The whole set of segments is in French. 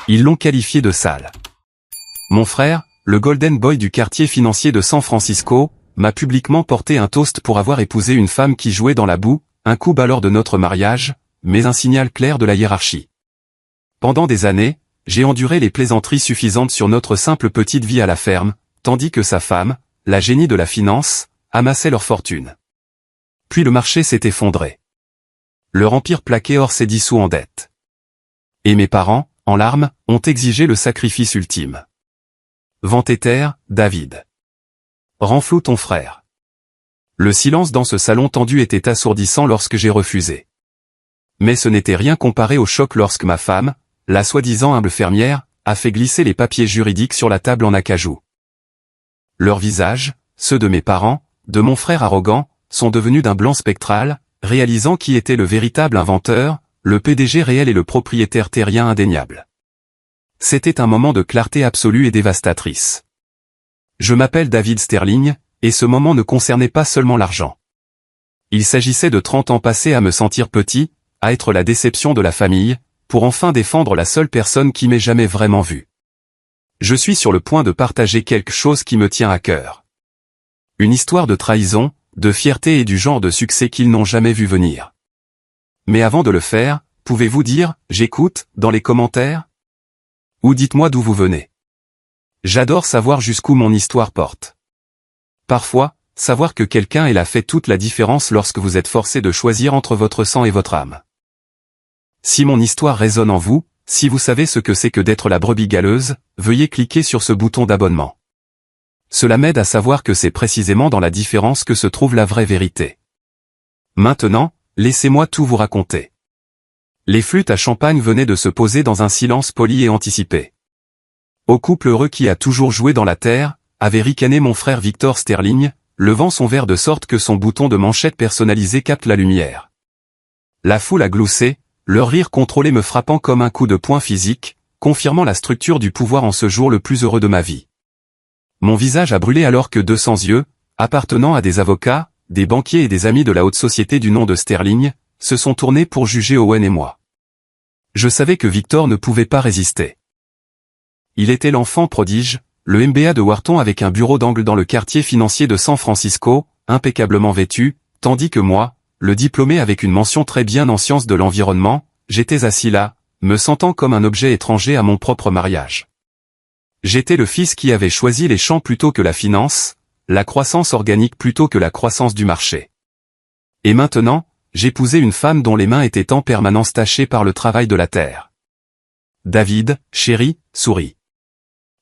Ils l'ont qualifié de sale. Mon frère, le Golden Boy du quartier financier de San Francisco, m'a publiquement porté un toast pour avoir épousé une femme qui jouait dans la boue, un coup bas lors de notre mariage, mais un signal clair de la hiérarchie. Pendant des années, j'ai enduré les plaisanteries suffisantes sur notre simple petite vie à la ferme, tandis que sa femme, la génie de la finance, amassait leur fortune. Puis le marché s'est effondré. Leur empire plaqué or s'est dissous en dette. Et mes parents, en larmes, ont exigé le sacrifice ultime. Vent éther, David. Rends flou ton frère. Le silence dans ce salon tendu était assourdissant lorsque j'ai refusé. Mais ce n'était rien comparé au choc lorsque ma femme, la soi-disant humble fermière, a fait glisser les papiers juridiques sur la table en acajou. Leurs visages, ceux de mes parents, de mon frère arrogant, sont devenus d'un blanc spectral, réalisant qui était le véritable inventeur, le PDG réel et le propriétaire terrien indéniable. C'était un moment de clarté absolue et dévastatrice. Je m'appelle David Sterling, et ce moment ne concernait pas seulement l'argent. Il s'agissait de 30 ans passés à me sentir petit, à être la déception de la famille, pour enfin défendre la seule personne qui m'ait jamais vraiment vu. Je suis sur le point de partager quelque chose qui me tient à cœur. Une histoire de trahison, de fierté et du genre de succès qu'ils n'ont jamais vu venir. Mais avant de le faire, pouvez-vous dire « j'écoute » dans les commentaires? Ou dites-moi d'où vous venez. J'adore savoir jusqu'où mon histoire porte. Parfois, savoir que quelqu'un est là fait toute la différence lorsque vous êtes forcé de choisir entre votre sang et votre âme. Si mon histoire résonne en vous, si vous savez ce que c'est que d'être la brebis galeuse, veuillez cliquer sur ce bouton d'abonnement. Cela m'aide à savoir que c'est précisément dans la différence que se trouve la vraie vérité. Maintenant, laissez-moi tout vous raconter. Les flûtes à champagne venaient de se poser dans un silence poli et anticipé. Au couple heureux qui a toujours joué dans la terre, avait ricané mon frère Victor Sterling, levant son verre de sorte que son bouton de manchette personnalisé capte la lumière. La foule a gloussé, leur rire contrôlé me frappant comme un coup de poing physique, confirmant la structure du pouvoir en ce jour le plus heureux de ma vie. Mon visage a brûlé alors que 200 yeux, appartenant à des avocats, des banquiers et des amis de la haute société du nom de Sterling, se sont tournés pour juger Owen et moi. Je savais que Victor ne pouvait pas résister. Il était l'enfant prodige, le MBA de Wharton avec un bureau d'angle dans le quartier financier de San Francisco, impeccablement vêtu, tandis que moi, le diplômé avec une mention très bien en sciences de l'environnement, j'étais assis là, me sentant comme un objet étranger à mon propre mariage. J'étais le fils qui avait choisi les champs plutôt que la finance, la croissance organique plutôt que la croissance du marché. Et maintenant, j'épousais une femme dont les mains étaient en permanence tachées par le travail de la terre. David, chéri, souris.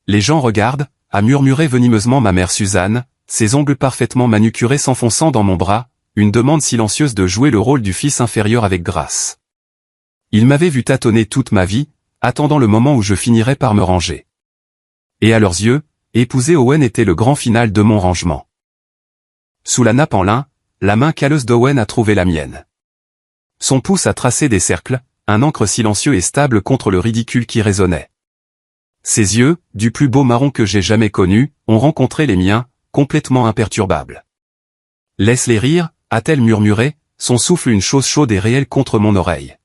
Les gens regardent, a murmuré venimeusement ma mère Suzanne, ses ongles parfaitement manucurés s'enfonçant dans mon bras, une demande silencieuse de jouer le rôle du fils inférieur avec grâce. Il m'avait vu tâtonner toute ma vie, attendant le moment où je finirais par me ranger. Et à leurs yeux, épouser Owen était le grand final de mon rangement. Sous la nappe en lin, la main calleuse d'Owen a trouvé la mienne. Son pouce a tracé des cercles, un encre silencieux et stable contre le ridicule qui résonnait. Ses yeux, du plus beau marron que j'ai jamais connu, ont rencontré les miens, complètement imperturbables. Laisse-les rire, a-t-elle murmuré, son souffle une chose chaude et réelle contre mon oreille.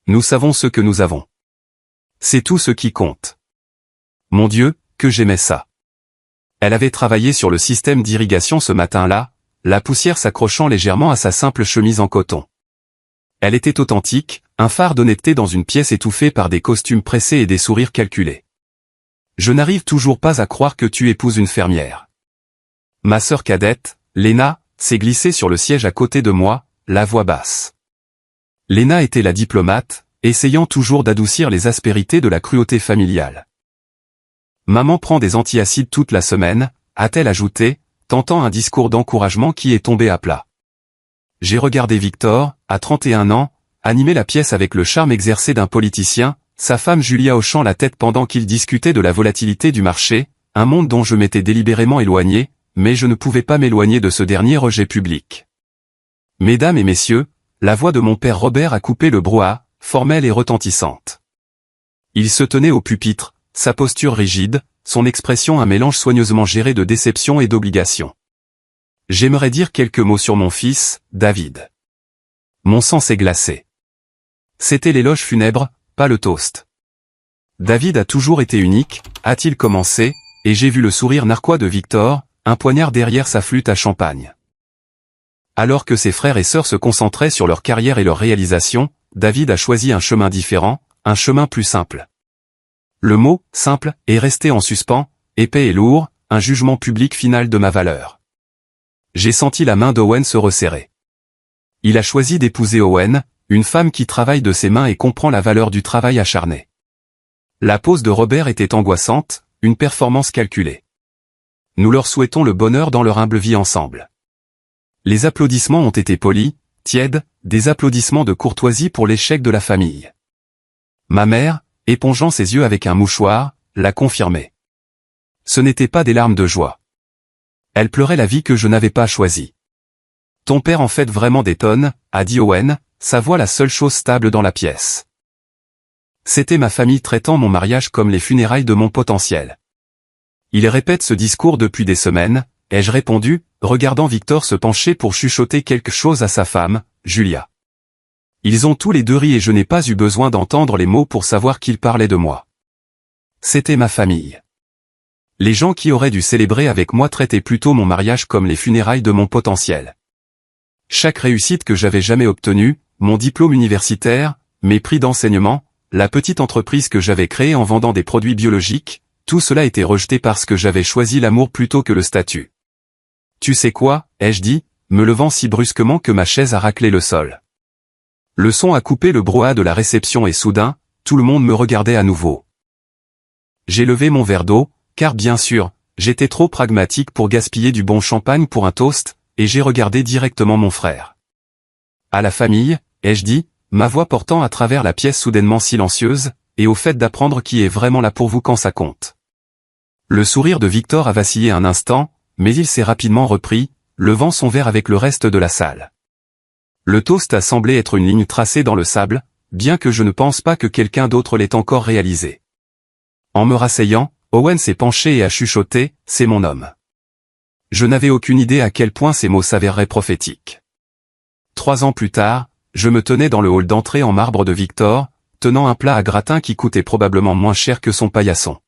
Nous savons ce que nous avons. C'est tout ce qui compte. Mon Dieu, que j'aimais ça. Elle avait travaillé sur le système d'irrigation ce matin-là, la poussière s'accrochant légèrement à sa simple chemise en coton. Elle était authentique, un phare d'honnêteté dans une pièce étouffée par des costumes pressés et des sourires calculés. Je n'arrive toujours pas à croire que tu épouses une fermière. Ma sœur cadette, Lena, s'est glissée sur le siège à côté de moi, la voix basse. Lena était la diplomate, essayant toujours d'adoucir les aspérités de la cruauté familiale. Maman prend des antiacides toute la semaine, a-t-elle ajouté, tentant un discours d'encouragement qui est tombé à plat. J'ai regardé Victor, à 31 ans, animer la pièce avec le charme exercé d'un politicien, sa femme Julia hochant la tête pendant qu'il discutait de la volatilité du marché, un monde dont je m'étais délibérément éloigné, mais je ne pouvais pas m'éloigner de ce dernier rejet public. Mesdames et messieurs, la voix de mon père Robert a coupé le brouhaha, formelle et retentissante. Il se tenait au pupitre, sa posture rigide, son expression un mélange soigneusement géré de déception et d'obligation. J'aimerais dire quelques mots sur mon fils, David. Mon sang s'est glacé. C'était l'éloge funèbre, pas le toast. David a toujours été unique, a-t-il commencé, et j'ai vu le sourire narquois de Victor, un poignard derrière sa flûte à champagne. Alors que ses frères et sœurs se concentraient sur leur carrière et leur réalisation, David a choisi un chemin différent, un chemin plus simple. Le mot « simple » est resté en suspens, épais et lourd, un jugement public final de ma valeur. J'ai senti la main d'Owen se resserrer. Il a choisi d'épouser Owen, une femme qui travaille de ses mains et comprend la valeur du travail acharné. La pose de Robert était angoissante, une performance calculée. Nous leur souhaitons le bonheur dans leur humble vie ensemble. Les applaudissements ont été polis, tièdes, des applaudissements de courtoisie pour l'échec de la famille. Ma mère, épongeant ses yeux avec un mouchoir, l'a confirmé. Ce n'étaient pas des larmes de joie. Elle pleurait la vie que je n'avais pas choisie. Ton père en fait vraiment des tonnes, a dit Owen, sa voix la seule chose stable dans la pièce. C'était ma famille traitant mon mariage comme les funérailles de mon potentiel. Il répète ce discours depuis des semaines, ai-je répondu, regardant Victor se pencher pour chuchoter quelque chose à sa femme, Julia. Ils ont tous les deux ri et je n'ai pas eu besoin d'entendre les mots pour savoir qu'ils parlaient de moi. C'était ma famille. Les gens qui auraient dû célébrer avec moi traitaient plutôt mon mariage comme les funérailles de mon potentiel. Chaque réussite que j'avais jamais obtenue, mon diplôme universitaire, mes prix d'enseignement, la petite entreprise que j'avais créée en vendant des produits biologiques, tout cela était rejeté parce que j'avais choisi l'amour plutôt que le statut. Tu sais quoi, ai-je dit, me levant si brusquement que ma chaise a raclé le sol. Le son a coupé le brouhaha de la réception et soudain, tout le monde me regardait à nouveau. J'ai levé mon verre d'eau, car bien sûr, j'étais trop pragmatique pour gaspiller du bon champagne pour un toast, et j'ai regardé directement mon frère. À la famille, ai-je dit, ma voix portant à travers la pièce soudainement silencieuse, et au fait d'apprendre qui est vraiment là pour vous quand ça compte. Le sourire de Victor a vacillé un instant, mais il s'est rapidement repris, levant son verre avec le reste de la salle. Le toast a semblé être une ligne tracée dans le sable, bien que je ne pense pas que quelqu'un d'autre l'ait encore réalisé. En me rasseyant, Owen s'est penché et a chuchoté, « C'est mon homme ». Je n'avais aucune idée à quel point ces mots s'avéreraient prophétiques. 3 ans plus tard, je me tenais dans le hall d'entrée en marbre de Victor, tenant un plat à gratin qui coûtait probablement moins cher que son paillasson.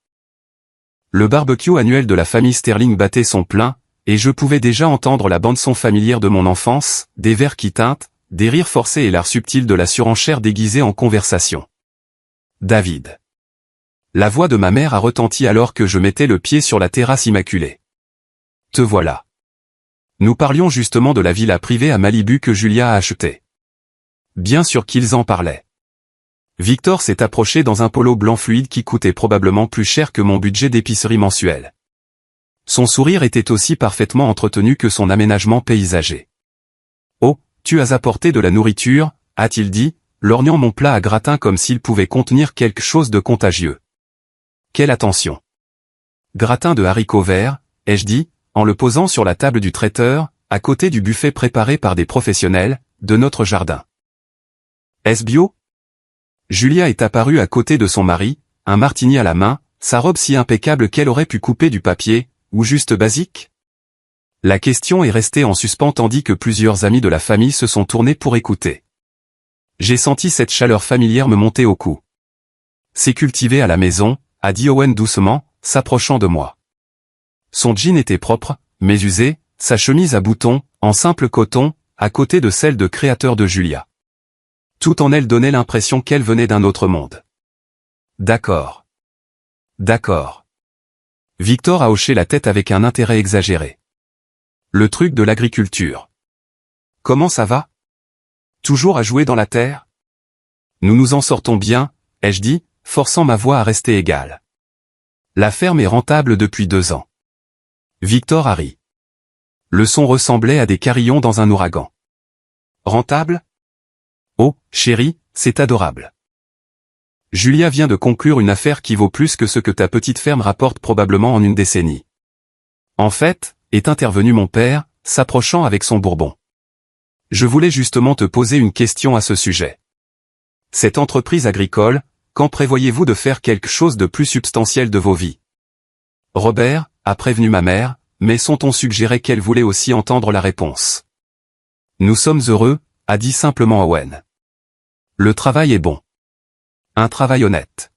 Le barbecue annuel de la famille Sterling battait son plein, et je pouvais déjà entendre la bande-son familière de mon enfance, des verres qui tintent, des rires forcés et l'art subtil de la surenchère déguisée en conversation. David. La voix de ma mère a retenti alors que je mettais le pied sur la terrasse immaculée. Te voilà. Nous parlions justement de la villa privée à Malibu que Julia a achetée. Bien sûr qu'ils en parlaient. Victor s'est approché dans un polo blanc fluide qui coûtait probablement plus cher que mon budget d'épicerie mensuel. Son sourire était aussi parfaitement entretenu que son aménagement paysager. « Oh, tu as apporté de la nourriture » a-t-il dit, lorgnant mon plat à gratin comme s'il pouvait contenir quelque chose de contagieux. Quelle attention. Gratin de haricots verts, ai-je dit, en le posant sur la table du traiteur, à côté du buffet préparé par des professionnels, de notre jardin. Est-ce bio? Julia est apparue à côté de son mari, un martini à la main, sa robe si impeccable qu'elle aurait pu couper du papier, ou juste basique? La question est restée en suspens tandis que plusieurs amis de la famille se sont tournés pour écouter. J'ai senti cette chaleur familière me monter au cou. C'est cultivé à la maison, a dit Owen doucement, s'approchant de moi. Son jean était propre, mais usé, sa chemise à boutons, en simple coton, à côté de celle de créateur de Julia. Tout en elle donnait l'impression qu'elle venait d'un autre monde. D'accord. D'accord. Victor a hoché la tête avec un intérêt exagéré. Le truc de l'agriculture. Comment ça va? Toujours à jouer dans la terre? Nous nous en sortons bien, ai-je dit, forçant ma voix à rester égale. La ferme est rentable depuis 2 ans. Victor a ri. Le son ressemblait à des carillons dans un ouragan. Rentable? Oh, chérie, c'est adorable. Julia vient de conclure une affaire qui vaut plus que ce que ta petite ferme rapporte probablement en une décennie. En fait, est intervenu mon père, s'approchant avec son bourbon. Je voulais justement te poser une question à ce sujet. Cette entreprise agricole, quand prévoyez-vous de faire quelque chose de plus substantiel de vos vies? Robert a prévenu ma mère, mais son-on suggérait qu'elle voulait aussi entendre la réponse. Nous sommes heureux, a dit simplement Owen. Le travail est bon. Un travail honnête.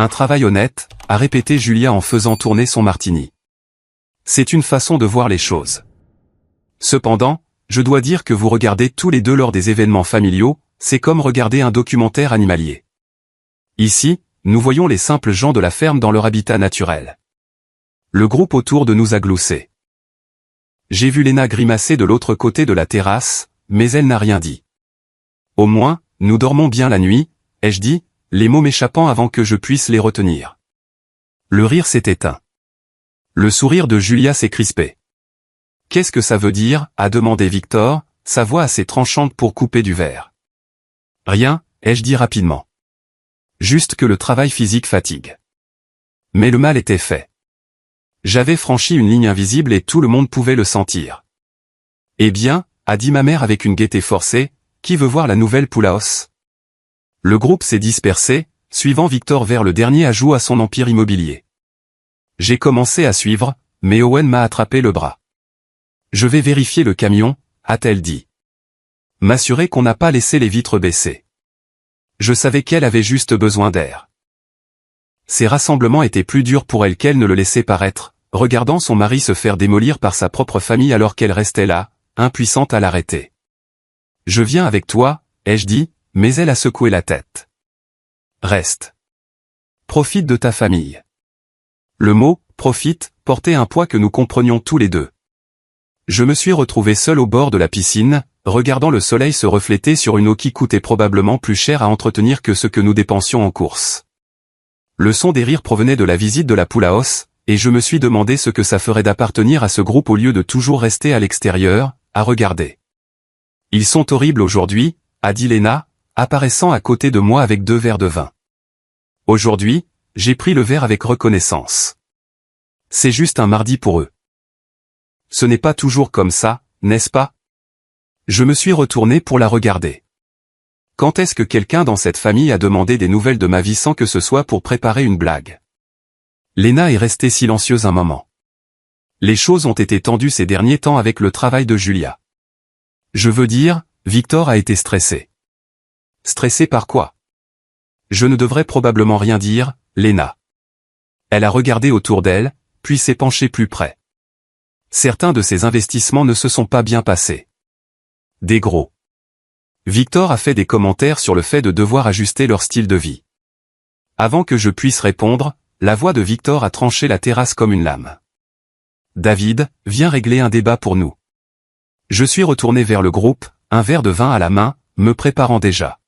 Un travail honnête, a répété Julia en faisant tourner son martini. C'est une façon de voir les choses. Cependant, je dois dire que vous regardez tous les deux lors des événements familiaux, c'est comme regarder un documentaire animalier. Ici, nous voyons les simples gens de la ferme dans leur habitat naturel. Le groupe autour de nous a gloussé. J'ai vu Léna grimacer de l'autre côté de la terrasse, mais elle n'a rien dit. Au moins, nous dormons bien la nuit, ai-je dit, les mots m'échappant avant que je puisse les retenir. Le rire s'est éteint. Le sourire de Julia s'est crispé. Qu'est-ce que ça veut dire, a demandé Victor, sa voix assez tranchante pour couper du verre. Rien, ai-je dit rapidement. Juste que le travail physique fatigue. Mais le mal était fait. J'avais franchi une ligne invisible et tout le monde pouvait le sentir. Eh bien, a dit ma mère avec une gaieté forcée, qui veut voir la nouvelle poule à os? Le groupe s'est dispersé, suivant Victor vers le dernier ajout à son empire immobilier. J'ai commencé à suivre, mais Owen m'a attrapé le bras. Je vais vérifier le camion, a-t-elle dit. M'assurer qu'on n'a pas laissé les vitres baissées. Je savais qu'elle avait juste besoin d'air. Ces rassemblements étaient plus durs pour elle qu'elle ne le laissait paraître, regardant son mari se faire démolir par sa propre famille alors qu'elle restait là, impuissante à l'arrêter. Je viens avec toi, ai-je dit, mais elle a secoué la tête. Reste. Profite de ta famille. Le mot « profite » portait un poids que nous comprenions tous les deux. Je me suis retrouvé seul au bord de la piscine, regardant le soleil se refléter sur une eau qui coûtait probablement plus cher à entretenir que ce que nous dépensions en course. Le son des rires provenait de la visite de la poule à os, et je me suis demandé ce que ça ferait d'appartenir à ce groupe au lieu de toujours rester à l'extérieur, à regarder. Ils sont horribles aujourd'hui, a dit Léna, apparaissant à côté de moi avec 2 verres de vin. Aujourd'hui, j'ai pris le verre avec reconnaissance. C'est juste un mardi pour eux. Ce n'est pas toujours comme ça, n'est-ce pas? Je me suis retourné pour la regarder. Quand est-ce que quelqu'un dans cette famille a demandé des nouvelles de ma vie sans que ce soit pour préparer une blague? Léna est restée silencieuse un moment. Les choses ont été tendues ces derniers temps avec le travail de Julia. Je veux dire, Victor a été stressé. Stressé par quoi? Je ne devrais probablement rien dire, Léna. Elle a regardé autour d'elle, puis s'est penchée plus près. Certains de ses investissements ne se sont pas bien passés. Des gros. Victor a fait des commentaires sur le fait de devoir ajuster leur style de vie. Avant que je puisse répondre, la voix de Victor a tranché la terrasse comme une lame. David, viens régler un débat pour nous. Je suis retourné vers le groupe, un verre de vin à la main, me préparant déjà.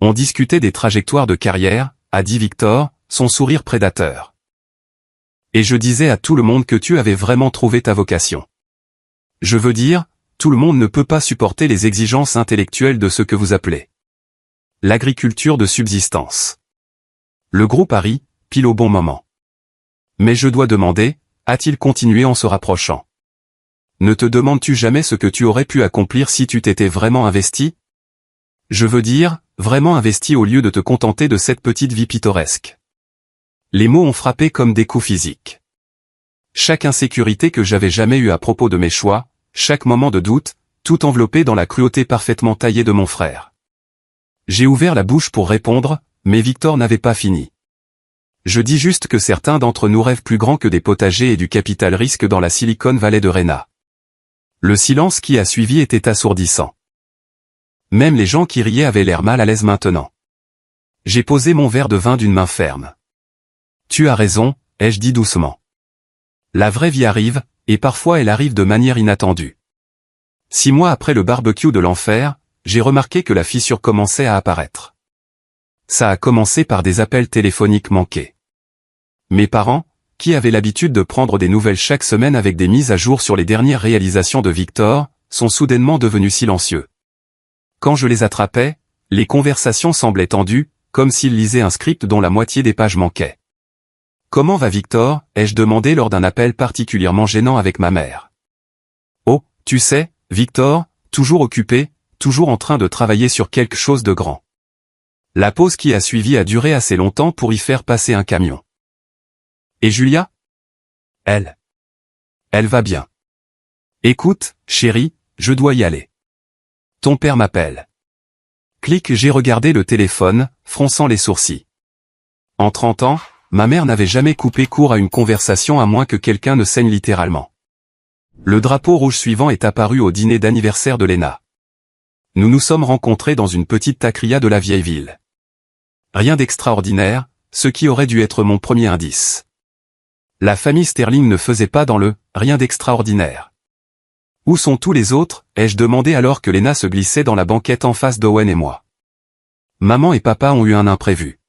On discutait des trajectoires de carrière, a dit Victor, son sourire prédateur. Et je disais à tout le monde que tu avais vraiment trouvé ta vocation. Je veux dire, tout le monde ne peut pas supporter les exigences intellectuelles de ce que vous appelez l'agriculture de subsistance. Le groupe a ri, pile au bon moment. Mais je dois demander, a-t-il continué en se rapprochant. Ne te demandes-tu jamais ce que tu aurais pu accomplir si tu t'étais vraiment investi? Je veux dire, vraiment investi au lieu de te contenter de cette petite vie pittoresque. Les mots ont frappé comme des coups physiques. Chaque insécurité que j'avais jamais eue à propos de mes choix, chaque moment de doute, tout enveloppé dans la cruauté parfaitement taillée de mon frère. J'ai ouvert la bouche pour répondre, mais Victor n'avait pas fini. Je dis juste que certains d'entre nous rêvent plus grand que des potagers et du capital risque dans la Silicon Valley de Rena. Le silence qui a suivi était assourdissant. Même les gens qui riaient avaient l'air mal à l'aise maintenant. J'ai posé mon verre de vin d'une main ferme. Tu as raison, ai-je dit doucement. La vraie vie arrive, et parfois elle arrive de manière inattendue. 6 mois après le barbecue de l'enfer, j'ai remarqué que la fissure commençait à apparaître. Ça a commencé par des appels téléphoniques manqués. Mes parents, qui avaient l'habitude de prendre des nouvelles chaque semaine avec des mises à jour sur les dernières réalisations de Victor, sont soudainement devenus silencieux. Quand je les attrapais, les conversations semblaient tendues, comme s'ils lisaient un script dont la moitié des pages manquaient. « Comment va Victor ?» ai-je demandé lors d'un appel particulièrement gênant avec ma mère. « Oh, tu sais, Victor, toujours occupé, toujours en train de travailler sur quelque chose de grand. » La pause qui a suivi a duré assez longtemps pour y faire passer un camion. « Et Julia ? » Elle va bien. « Écoute, chérie, je dois y aller. Ton père m'appelle. » Clic, j'ai regardé le téléphone, fronçant les sourcils. En 30 ans, ma mère n'avait jamais coupé court à une conversation à moins que quelqu'un ne saigne littéralement. Le drapeau rouge suivant est apparu au dîner d'anniversaire de Lena. Nous nous sommes rencontrés dans une petite taqueria de la vieille ville. Rien d'extraordinaire, ce qui aurait dû être mon premier indice. La famille Sterling ne faisait pas dans le « rien d'extraordinaire ». Où sont tous les autres, ai-je demandé alors que Lena se glissait dans la banquette en face d'Owen et moi. Maman et papa ont eu un imprévu.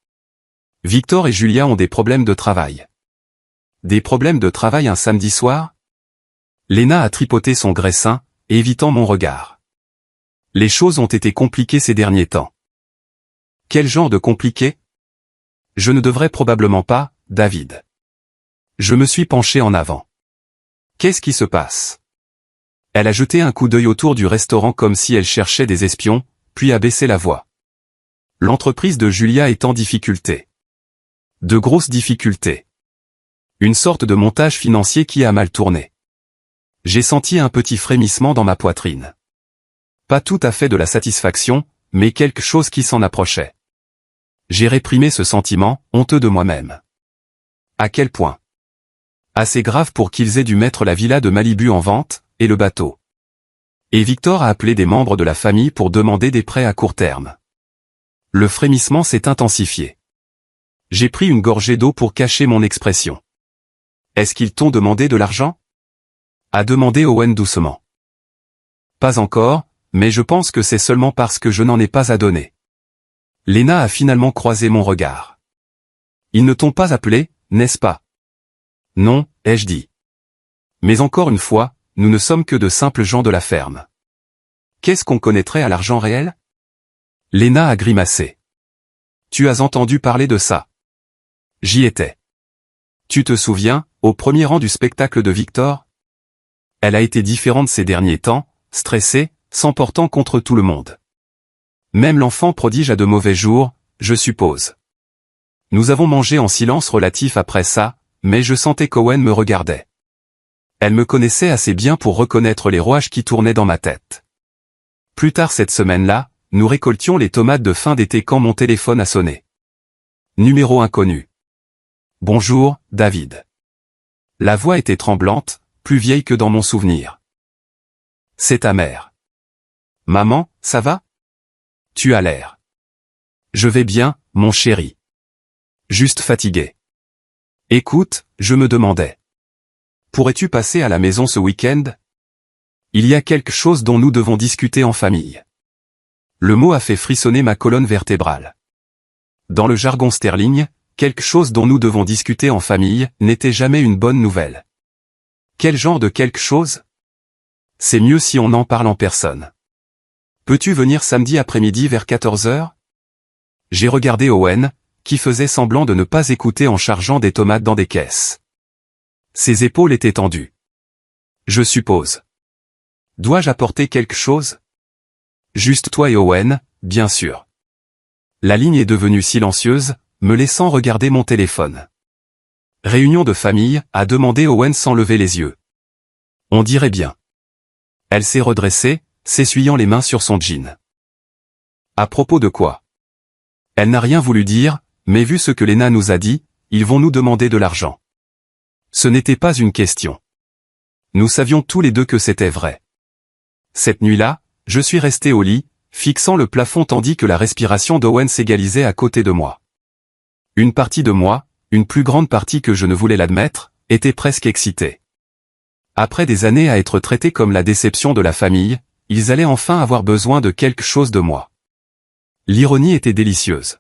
Victor et Julia ont des problèmes de travail. Des problèmes de travail un samedi soir? Lena a tripoté son graissin, évitant mon regard. Les choses ont été compliquées ces derniers temps. Quel genre de compliqué? Je ne devrais probablement pas, David. Je me suis penché en avant. Qu'est-ce qui se passe? Elle a jeté un coup d'œil autour du restaurant comme si elle cherchait des espions, puis a baissé la voix. L'entreprise de Julia est en difficulté. De grosses difficultés. Une sorte de montage financier qui a mal tourné. J'ai senti un petit frémissement dans ma poitrine. Pas tout à fait de la satisfaction, mais quelque chose qui s'en approchait. J'ai réprimé ce sentiment, honteux de moi-même. À quel point? Assez grave pour qu'ils aient dû mettre la villa de Malibu en vente, et le bateau. Et Victor a appelé des membres de la famille pour demander des prêts à court terme. Le frémissement s'est intensifié. J'ai pris une gorgée d'eau pour cacher mon expression. Est-ce qu'ils t'ont demandé de l'argent? A demandé Owen doucement. Pas encore, mais je pense que c'est seulement parce que je n'en ai pas à donner. Lena a finalement croisé mon regard. Ils ne t'ont pas appelé, n'est-ce pas? Non, ai-je dit. Mais encore une fois, nous ne sommes que de simples gens de la ferme. Qu'est-ce qu'on connaîtrait à l'argent réel? Lena a grimacé. Tu as entendu parler de ça? J'y étais. Tu te souviens, au premier rang du spectacle de Victor? Elle a été différente ces derniers temps, stressée, s'emportant contre tout le monde. Même l'enfant prodige a de mauvais jours, je suppose. Nous avons mangé en silence relatif après ça, mais je sentais qu'Owen me regardait. Elle me connaissait assez bien pour reconnaître les rouages qui tournaient dans ma tête. Plus tard cette semaine-là, nous récoltions les tomates de fin d'été quand mon téléphone a sonné. Numéro inconnu. Bonjour, David. La voix était tremblante, plus vieille que dans mon souvenir. C'est ta mère. Maman, ça va? Tu as l'air. Je vais bien, mon chéri. Juste fatigué. Écoute, je me demandais. Pourrais-tu passer à la maison ce week-end? Il y a quelque chose dont nous devons discuter en famille. Le mot a fait frissonner ma colonne vertébrale. Dans le jargon Sterling, quelque chose dont nous devons discuter en famille n'était jamais une bonne nouvelle. Quel genre de quelque chose? C'est mieux si on en parle en personne. Peux-tu venir samedi après-midi vers 14 h? J'ai regardé Owen, qui faisait semblant de ne pas écouter en chargeant des tomates dans des caisses. Ses épaules étaient tendues. Je suppose. Dois-je apporter quelque chose? Juste toi et Owen, bien sûr. La ligne est devenue silencieuse, me laissant regarder mon téléphone. Réunion de famille, a demandé Owen sans lever les yeux. On dirait bien. Elle s'est redressée, s'essuyant les mains sur son jean. À propos de quoi? Elle n'a rien voulu dire, mais vu ce que Lena nous a dit, ils vont nous demander de l'argent. Ce n'était pas une question. Nous savions tous les deux que c'était vrai. Cette nuit-là, je suis resté au lit, fixant le plafond tandis que la respiration d'Owen s'égalisait à côté de moi. Une partie de moi, une plus grande partie que je ne voulais l'admettre, était presque excitée. Après des années à être traité comme la déception de la famille, ils allaient enfin avoir besoin de quelque chose de moi. L'ironie était délicieuse.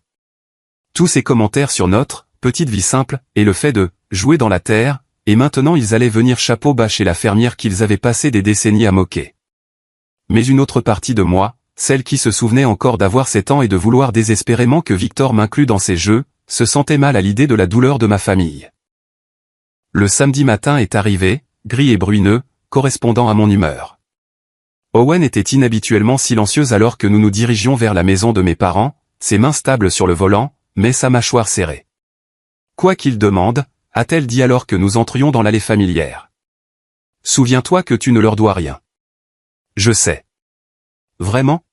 Tous ces commentaires sur notre petite vie simple, et le fait de jouer dans la terre, et maintenant ils allaient venir chapeau bas chez la fermière qu'ils avaient passé des décennies à moquer. Mais une autre partie de moi, celle qui se souvenait encore d'avoir 7 ans et de vouloir désespérément que Victor m'inclue dans ses jeux, se sentait mal à l'idée de la douleur de ma famille. Le samedi matin est arrivé, gris et bruneux, correspondant à mon humeur. Owen était inhabituellement silencieuse alors que nous nous dirigions vers la maison de mes parents, ses mains stables sur le volant, mais sa mâchoire serrée. Quoi qu'il demande, a-t-elle dit alors que nous entrions dans l'allée familière. Souviens-toi que tu ne leur dois rien. Je sais. Vraiment?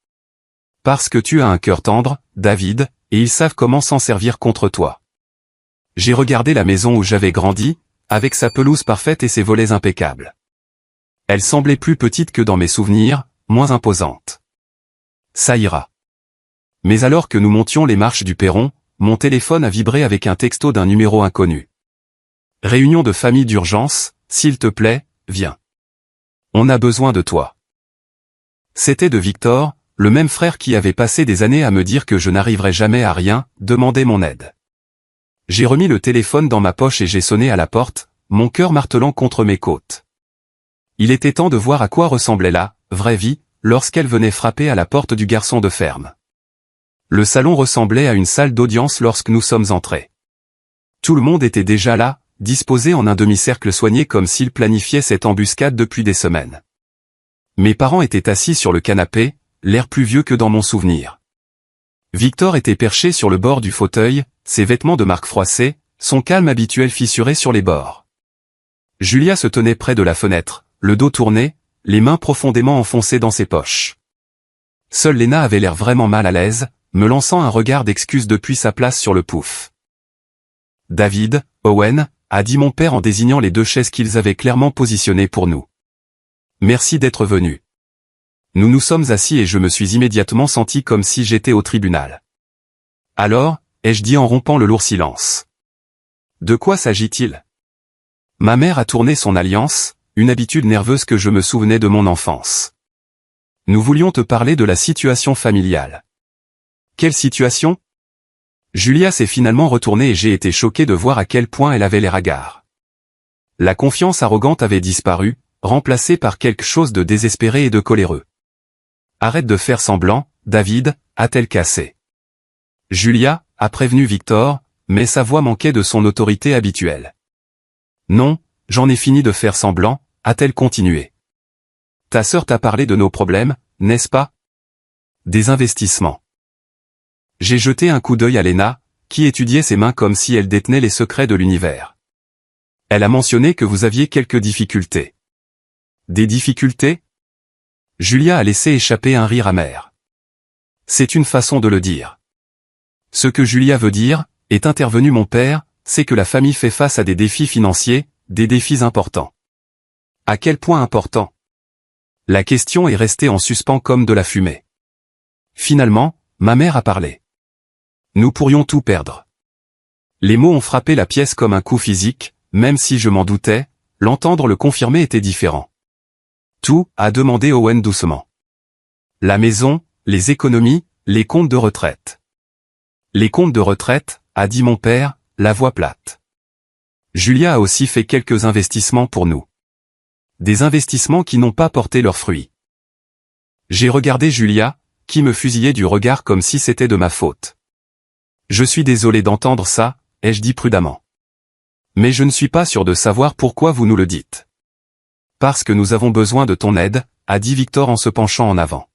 Parce que tu as un cœur tendre, David, et ils savent comment s'en servir contre toi. J'ai regardé la maison où j'avais grandi, avec sa pelouse parfaite et ses volets impeccables. Elle semblait plus petite que dans mes souvenirs, moins imposante. Ça ira. Mais alors que nous montions les marches du perron, mon téléphone a vibré avec un texto d'un numéro inconnu. Réunion de famille d'urgence, s'il te plaît, viens. On a besoin de toi. C'était de Victor, le même frère qui avait passé des années à me dire que je n'arriverais jamais à rien, demander mon aide. J'ai remis le téléphone dans ma poche et j'ai sonné à la porte, mon cœur martelant contre mes côtes. Il était temps de voir à quoi ressemblait la vraie vie, lorsqu'elle venait frapper à la porte du garçon de ferme. Le salon ressemblait à une salle d'audience lorsque nous sommes entrés. Tout le monde était déjà là, disposé en un demi-cercle soigné comme s'il planifiait cette embuscade depuis des semaines. Mes parents étaient assis sur le canapé, l'air plus vieux que dans mon souvenir. Victor était perché sur le bord du fauteuil, ses vêtements de marque froissés, son calme habituel fissuré sur les bords. Julia se tenait près de la fenêtre, le dos tourné, les mains profondément enfoncées dans ses poches. Seule Lena avait l'air vraiment mal à l'aise, me lançant un regard d'excuse depuis sa place sur le pouf. « David, Owen », a dit mon père en désignant les deux chaises qu'ils avaient clairement positionnées pour nous. « Merci d'être venus. » Nous nous sommes assis et je me suis immédiatement senti comme si j'étais au tribunal. « Alors » ai-je dit en rompant le lourd silence. « De quoi s'agit-il » Ma mère a tourné son alliance, une habitude nerveuse que je me souvenais de mon enfance. Nous voulions te parler de la situation familiale. Quelle situation ? Julia s'est finalement retournée et j'ai été choqué de voir à quel point elle avait l'air hagard. La confiance arrogante avait disparu, remplacée par quelque chose de désespéré et de coléreux. Arrête de faire semblant, David, a-t-elle cassé. Julia a prévenu Victor, mais sa voix manquait de son autorité habituelle. Non, j'en ai fini de faire semblant, a-t-elle continué. Ta sœur t'a parlé de nos problèmes, n'est-ce pas? Des investissements. J'ai jeté un coup d'œil à Lena, qui étudiait ses mains comme si elle détenait les secrets de l'univers. Elle a mentionné que vous aviez quelques difficultés. Des difficultés? Julia a laissé échapper un rire amer. C'est une façon de le dire. Ce que Julia veut dire, est intervenu mon père, c'est que la famille fait face à des défis financiers, des défis importants. À quel point important? La question est restée en suspens comme de la fumée. Finalement, ma mère a parlé. Nous pourrions tout perdre. Les mots ont frappé la pièce comme un coup physique, même si je m'en doutais, l'entendre le confirmer était différent. Tout, a demandé Owen doucement. La maison, les économies, les comptes de retraite. Les comptes de retraite, a dit mon père, la voix plate. Julia a aussi fait quelques investissements pour nous. Des investissements qui n'ont pas porté leurs fruits. J'ai regardé Julia, qui me fusillait du regard comme si c'était de ma faute. Je suis désolé d'entendre ça, ai-je dit prudemment. Mais je ne suis pas sûr de savoir pourquoi vous nous le dites. Parce que nous avons besoin de ton aide, a dit Victor en se penchant en avant.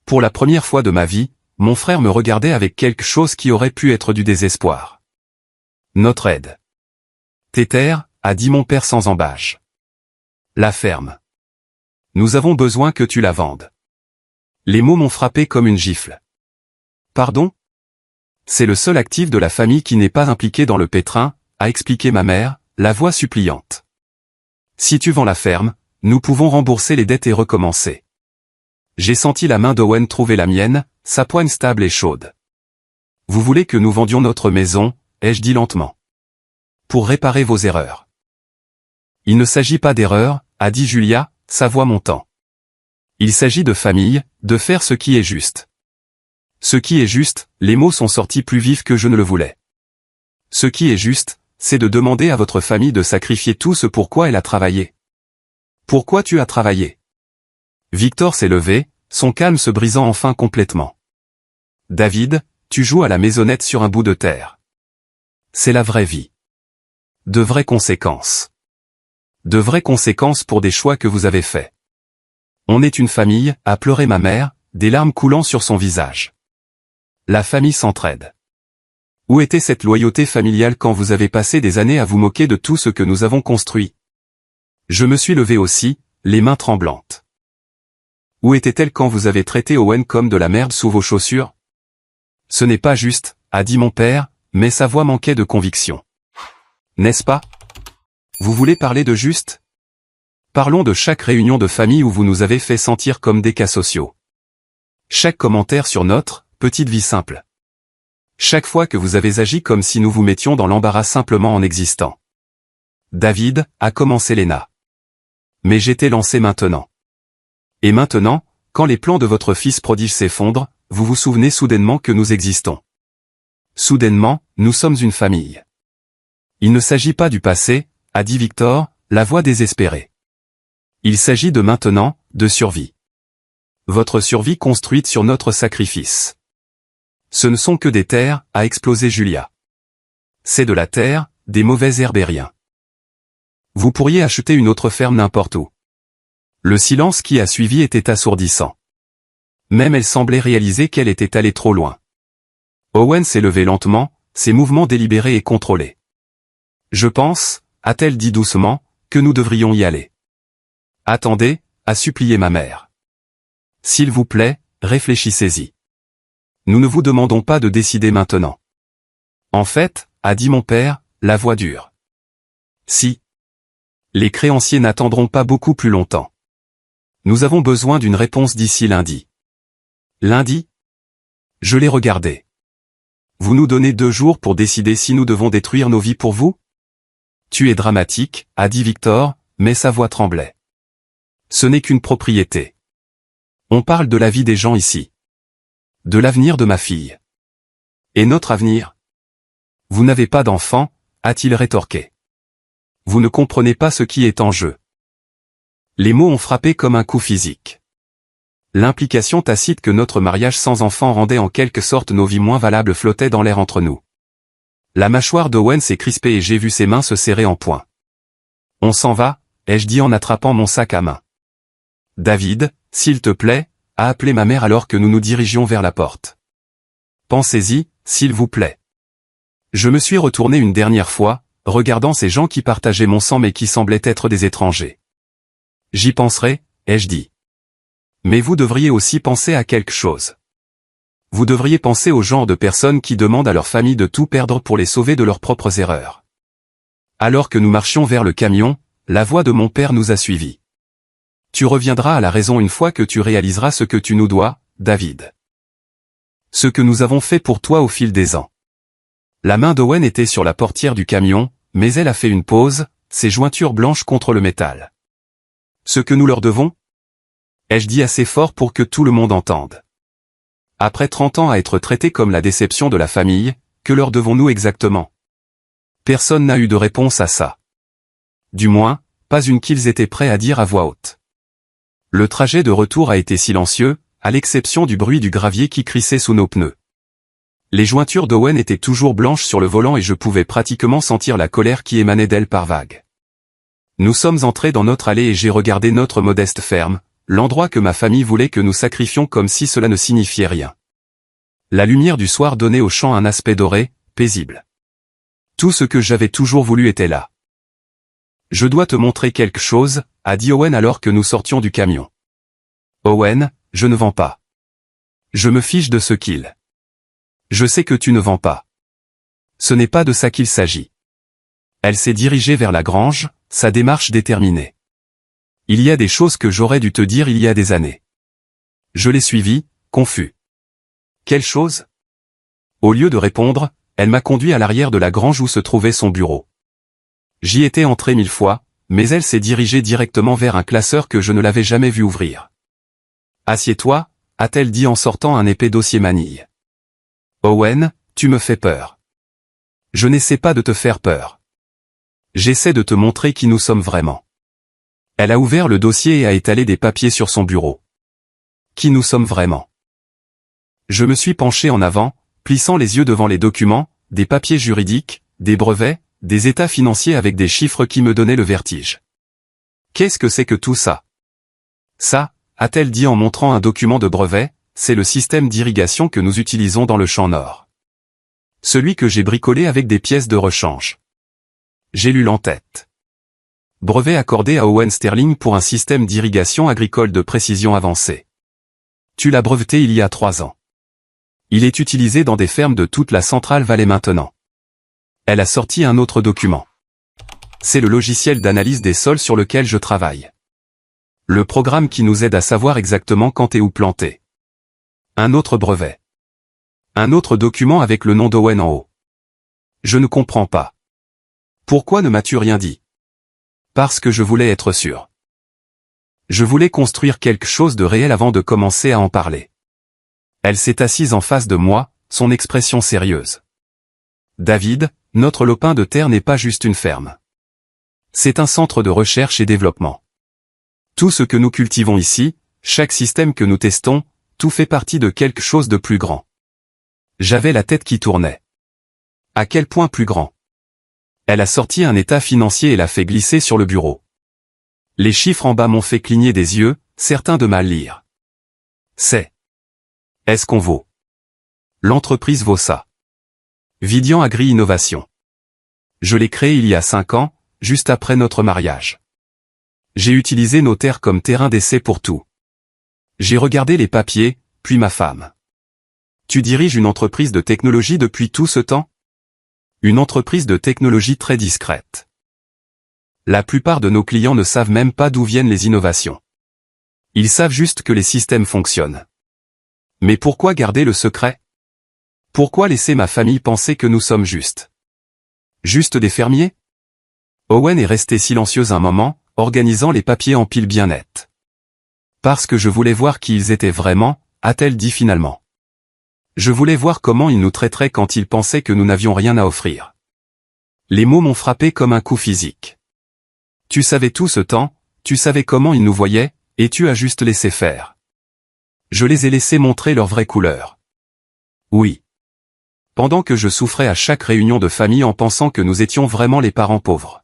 Pour la première fois de ma vie, mon frère me regardait avec quelque chose qui aurait pu être du désespoir. Notre aide. Téter, a dit mon père sans embâche. La ferme. Nous avons besoin que tu la vendes. Les mots m'ont frappé comme une gifle. Pardon? C'est le seul actif de la famille qui n'est pas impliqué dans le pétrin, a expliqué ma mère, la voix suppliante. Si tu vends la ferme, nous pouvons rembourser les dettes et recommencer. J'ai senti la main d'Owen trouver la mienne, sa poigne stable et chaude. Vous voulez que nous vendions notre maison, ai-je dit lentement. Pour réparer vos erreurs. Il ne s'agit pas d'erreurs, a dit Julia, sa voix montant. Il s'agit de famille, de faire ce qui est juste. Ce qui est juste, les mots sont sortis plus vifs que je ne le voulais. Ce qui est juste, c'est de demander à votre famille de sacrifier tout ce pourquoi elle a travaillé. Pourquoi tu as travaillé? Victor s'est levé, son calme se brisant enfin complètement. David, tu joues à la maisonnette sur un bout de terre. C'est la vraie vie. De vraies conséquences. De vraies conséquences pour des choix que vous avez faits. On est une famille, a pleuré ma mère, des larmes coulant sur son visage. La famille s'entraide. Où était cette loyauté familiale quand vous avez passé des années à vous moquer de tout ce que nous avons construit? Je me suis levé aussi, les mains tremblantes. Où était-elle quand vous avez traité Owen comme de la merde sous vos chaussures? Ce n'est pas juste, a dit mon père, mais sa voix manquait de conviction. N'est-ce pas? Vous voulez parler de juste? Parlons de chaque réunion de famille où vous nous avez fait sentir comme des cas sociaux. Chaque commentaire sur notre petite vie simple. Chaque fois que vous avez agi comme si nous vous mettions dans l'embarras simplement en existant. David, a commencé Léna. Mais j'étais lancé maintenant. Et maintenant, quand les plans de votre fils prodige s'effondrent, vous vous souvenez soudainement que nous existons. Soudainement, nous sommes une famille. Il ne s'agit pas du passé, a dit Victor, la voix désespérée. Il s'agit de maintenant, de survie. Votre survie construite sur notre sacrifice. Ce ne sont que des terres, a explosé Julia. C'est de la terre, des mauvais herbériens. Vous pourriez acheter une autre ferme n'importe où. Le silence qui a suivi était assourdissant. Même elle semblait réaliser qu'elle était allée trop loin. Owen s'est levé lentement, ses mouvements délibérés et contrôlés. Je pense, a-t-elle dit doucement, que nous devrions y aller. Attendez, a supplié ma mère. S'il vous plaît, réfléchissez-y. Nous ne vous demandons pas de décider maintenant. En fait, a dit mon père, la voix dure. Si. Les créanciers n'attendront pas beaucoup plus longtemps. Nous avons besoin d'une réponse d'ici lundi. Lundi? Je l'ai regardé. Vous nous donnez 2 jours pour décider si nous devons détruire nos vies pour vous? Tu es dramatique, a dit Victor, mais sa voix tremblait. Ce n'est qu'une propriété. On parle de la vie des gens ici. De l'avenir de ma fille. Et notre avenir? Vous n'avez pas d'enfant, a-t-il rétorqué. Vous ne comprenez pas ce qui est en jeu. Les mots ont frappé comme un coup physique. L'implication tacite que notre mariage sans enfant rendait en quelque sorte nos vies moins valables flottait dans l'air entre nous. La mâchoire d'Owen s'est crispée et j'ai vu ses mains se serrer en poing. On s'en va, ai-je dit en attrapant mon sac à main. David, s'il te plaît, a appelé ma mère alors que nous nous dirigions vers la porte. Pensez-y, s'il vous plaît. Je me suis retourné une dernière fois, regardant ces gens qui partageaient mon sang mais qui semblaient être des étrangers. J'y penserai, ai-je dit. Mais vous devriez aussi penser à quelque chose. Vous devriez penser au genre de personnes qui demandent à leur famille de tout perdre pour les sauver de leurs propres erreurs. Alors que nous marchions vers le camion, la voix de mon père nous a suivis. Tu reviendras à la raison une fois que tu réaliseras ce que tu nous dois, David. Ce que nous avons fait pour toi au fil des ans. La main d'Owen était sur la portière du camion, mais elle a fait une pause, ses jointures blanches contre le métal. Ce que nous leur devons? Ai-je dit assez fort pour que tout le monde entende? Après 30 ans à être traités comme la déception de la famille, que leur devons-nous exactement? Personne n'a eu de réponse à ça. Du moins, pas une qu'ils étaient prêts à dire à voix haute. Le trajet de retour a été silencieux, à l'exception du bruit du gravier qui crissait sous nos pneus. Les jointures d'Owen étaient toujours blanches sur le volant et je pouvais pratiquement sentir la colère qui émanait d'elle par vagues. Nous sommes entrés dans notre allée et j'ai regardé notre modeste ferme, l'endroit que ma famille voulait que nous sacrifions comme si cela ne signifiait rien. La lumière du soir donnait au champ un aspect doré, paisible. Tout ce que j'avais toujours voulu était là. Je dois te montrer quelque chose, a dit Owen alors que nous sortions du camion. Owen, je ne vends pas. Je me fiche de ce qu'il. Je sais que tu ne vends pas. Ce n'est pas de ça qu'il s'agit. Elle s'est dirigée vers la grange, sa démarche déterminée. Il y a des choses que j'aurais dû te dire il y a des années. Je l'ai suivie, confus. Quelle chose? Au lieu de répondre, elle m'a conduit à l'arrière de la grange où se trouvait son bureau. J'y étais entré 1000 fois, mais elle s'est dirigée directement vers un classeur que je ne l'avais jamais vu ouvrir. Assieds-toi, a-t-elle dit en sortant un épais dossier manille. Owen, tu me fais peur. Je n'essaie pas de te faire peur. J'essaie de te montrer qui nous sommes vraiment. Elle a ouvert le dossier et a étalé des papiers sur son bureau. Qui nous sommes vraiment. Je me suis penché en avant, plissant les yeux devant les documents, des papiers juridiques, des brevets, des états financiers avec des chiffres qui me donnaient le vertige. Qu'est-ce que c'est que tout ça? Ça, a-t-elle dit en montrant un document de brevet, c'est le système d'irrigation que nous utilisons dans le champ nord. Celui que j'ai bricolé avec des pièces de rechange. J'ai lu l'entête. Brevet accordé à Owen Sterling pour un système d'irrigation agricole de précision avancée. Tu l'as breveté il y a 3 ans. Il est utilisé dans des fermes de toute la Central Valley maintenant. Elle a sorti un autre document. c'est le logiciel d'analyse des sols sur lequel je travaille. Le programme qui nous aide à savoir exactement quand et où planter. Un autre brevet. Un autre document avec le nom d'Owen en haut. Je ne comprends pas. Pourquoi ne m'as-tu rien dit? Parce que je voulais être sûr. Je voulais construire quelque chose de réel avant de commencer à en parler. Elle s'est assise en face de moi, son expression sérieuse. David, notre lopin de terre n'est pas juste une ferme. C'est un centre de recherche et développement. Tout ce que nous cultivons ici, chaque système que nous testons, tout fait partie de quelque chose de plus grand. J'avais la tête qui tournait. À quel point plus grand? Elle a sorti un état financier et l'a fait glisser sur le bureau. Les chiffres en bas m'ont fait cligner des yeux, certains de mal lire. Est-ce qu'on vaut? L'entreprise vaut ça. Vidian Agri Innovation. Je l'ai créé il y a 5 ans, juste après notre mariage. J'ai utilisé nos terres comme terrain d'essai pour tout. J'ai regardé les papiers, puis ma femme. Tu diriges une entreprise de technologie depuis tout ce temps? Une entreprise de technologie très discrète. La plupart de nos clients ne savent même pas d'où viennent les innovations. Ils savent juste que les systèmes fonctionnent. Mais pourquoi garder le secret? Pourquoi laisser ma famille penser que nous sommes juste des fermiers? Owen est restée silencieuse un moment, organisant les papiers en piles bien nettes. Parce que je voulais voir qui ils étaient vraiment, a-t-elle dit finalement. Je voulais voir comment ils nous traiteraient quand ils pensaient que nous n'avions rien à offrir. Les mots m'ont frappé comme un coup physique. Tu savais tout ce temps, tu savais comment ils nous voyaient, et tu as juste laissé faire. Je les ai laissés montrer leur vraie couleur. Oui. Pendant que je souffrais à chaque réunion de famille en pensant que nous étions vraiment les parents pauvres.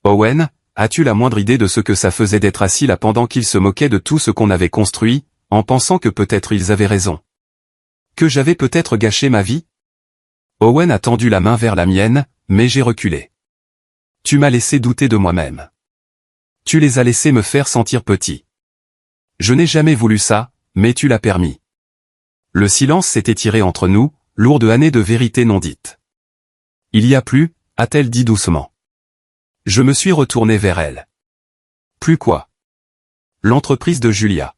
Owen, as-tu la moindre idée de ce que ça faisait d'être assis là pendant qu'ils se moquaient de tout ce qu'on avait construit, en pensant que peut-être ils avaient raison? Que j'avais peut-être gâché ma vie? Owen a tendu la main vers la mienne, mais j'ai reculé. Tu m'as laissé douter de moi-même. Tu les as laissés me faire sentir petit. Je n'ai jamais voulu ça, mais tu l'as permis. Le silence s'est étiré entre nous, lourd de années de vérité non dite. Il y a plus, a-t-elle dit doucement. Je me suis retourné vers elle. Plus quoi? L'entreprise de Julia.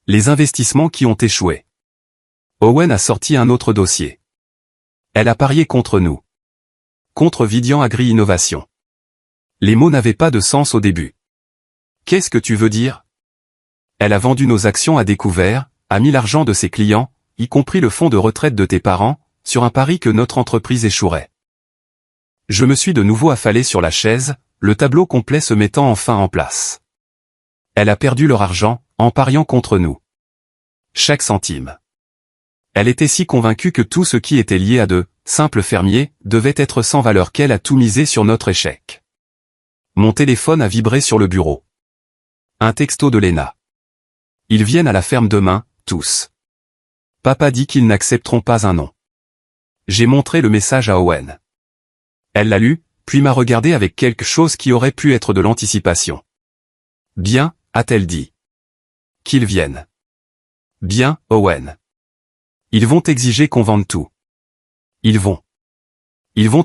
Les investissements qui ont échoué. Owen a sorti un autre dossier. Elle a parié contre nous. Contre Vidian Agri Innovation. Les mots n'avaient pas de sens au début. Qu'est-ce que tu veux dire? Elle a vendu nos actions à découvert, a mis l'argent de ses clients, y compris le fonds de retraite de tes parents, sur un pari que notre entreprise échouerait. Je me suis de nouveau affalé sur la chaise, le tableau complet se mettant enfin en place. Elle a perdu leur argent, en pariant contre nous. Chaque centime. Elle était si convaincue que tout ce qui était lié à de simples fermiers devait être sans valeur qu'elle a tout misé sur notre échec. Mon téléphone a vibré sur le bureau. Un texto de Lena. Ils viennent à la ferme demain, tous. Papa dit qu'ils n'accepteront pas un non. J'ai montré le message à Owen. Elle l'a lu, puis m'a regardé avec quelque chose qui aurait pu être de l'anticipation. Bien, a-t-elle dit. Qu'ils viennent. Bien, Owen. Ils vont exiger qu'on vende tout. Ils vont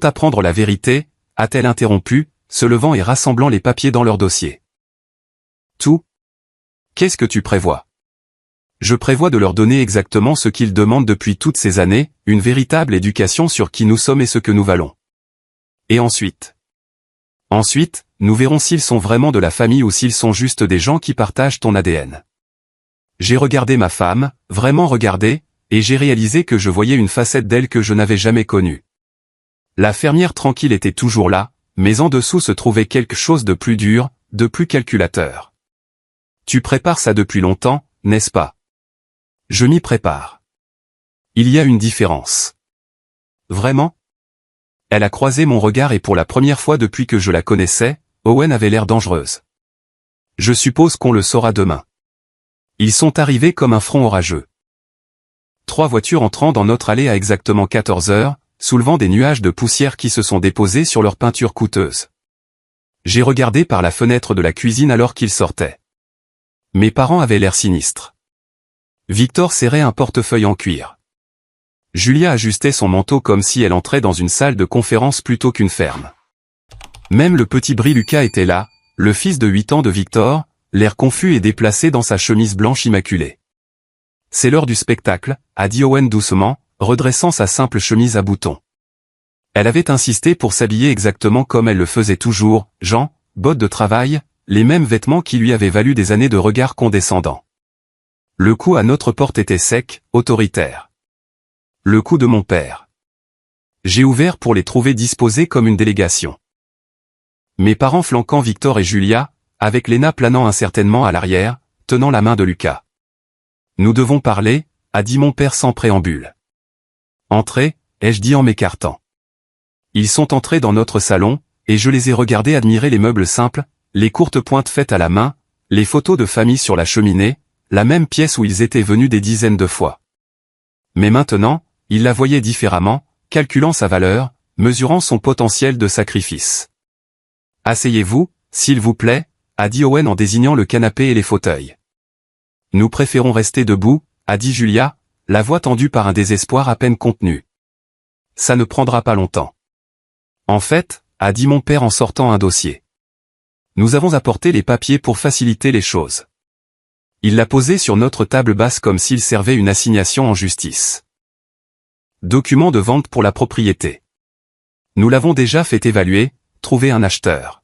apprendre la vérité, a-t-elle interrompu, se levant et rassemblant les papiers dans leur dossier. Tout? Qu'est-ce que tu prévois? Je prévois de leur donner exactement ce qu'ils demandent depuis toutes ces années, une véritable éducation sur qui nous sommes et ce que nous valons. Et ensuite, nous verrons s'ils sont vraiment de la famille ou s'ils sont juste des gens qui partagent ton ADN. J'ai regardé ma femme, vraiment regardé, et j'ai réalisé que je voyais une facette d'elle que je n'avais jamais connue. La fermière tranquille était toujours là, mais en dessous se trouvait quelque chose de plus dur, de plus calculateur. Tu prépares ça depuis longtemps, n'est-ce pas? Je m'y prépare. Il y a une différence. Vraiment? Elle a croisé mon regard et pour la première fois depuis que je la connaissais, Owen avait l'air dangereuse. Je suppose qu'on le saura demain. Ils sont arrivés comme un front orageux. 3 voitures entrant dans notre allée à exactement 14 heures, soulevant des nuages de poussière qui se sont déposés sur leurs peintures coûteuses. J'ai regardé par la fenêtre de la cuisine alors qu'ils sortaient. Mes parents avaient l'air sinistres. Victor serrait un portefeuille en cuir. Julia ajustait son manteau comme si elle entrait dans une salle de conférence plutôt qu'une ferme. Même le petit Brie Lucas était là, le fils de 8 ans de Victor, l'air confus et déplacé dans sa chemise blanche immaculée. C'est l'heure du spectacle, a dit Owen doucement, redressant sa simple chemise à boutons. Elle avait insisté pour s'habiller exactement comme elle le faisait toujours, Jean, bottes de travail, les mêmes vêtements qui lui avaient valu des années de regards condescendants. Le coup à notre porte était sec, autoritaire. Le coup de mon père. J'ai ouvert pour les trouver disposés comme une délégation. Mes parents flanquant Victor et Julia, avec Léna planant incertainement à l'arrière, tenant la main de Lucas. Nous devons parler, a dit mon père sans préambule. Entrez, ai-je dit en m'écartant. Ils sont entrés dans notre salon, et je les ai regardés admirer les meubles simples, les courtes pointes faites à la main, les photos de famille sur la cheminée, la même pièce où ils étaient venus des dizaines de fois. Mais maintenant, ils la voyaient différemment, calculant sa valeur, mesurant son potentiel de sacrifice. Asseyez-vous, s'il vous plaît, a dit Owen en désignant le canapé et les fauteuils. Nous préférons rester debout, a dit Julia, la voix tendue par un désespoir à peine contenu. Ça ne prendra pas longtemps. En fait, a dit mon père en sortant un dossier. Nous avons apporté les papiers pour faciliter les choses. Il l'a posé sur notre table basse comme s'il servait une assignation en justice. Document de vente pour la propriété. Nous l'avons déjà fait évaluer, trouver un acheteur.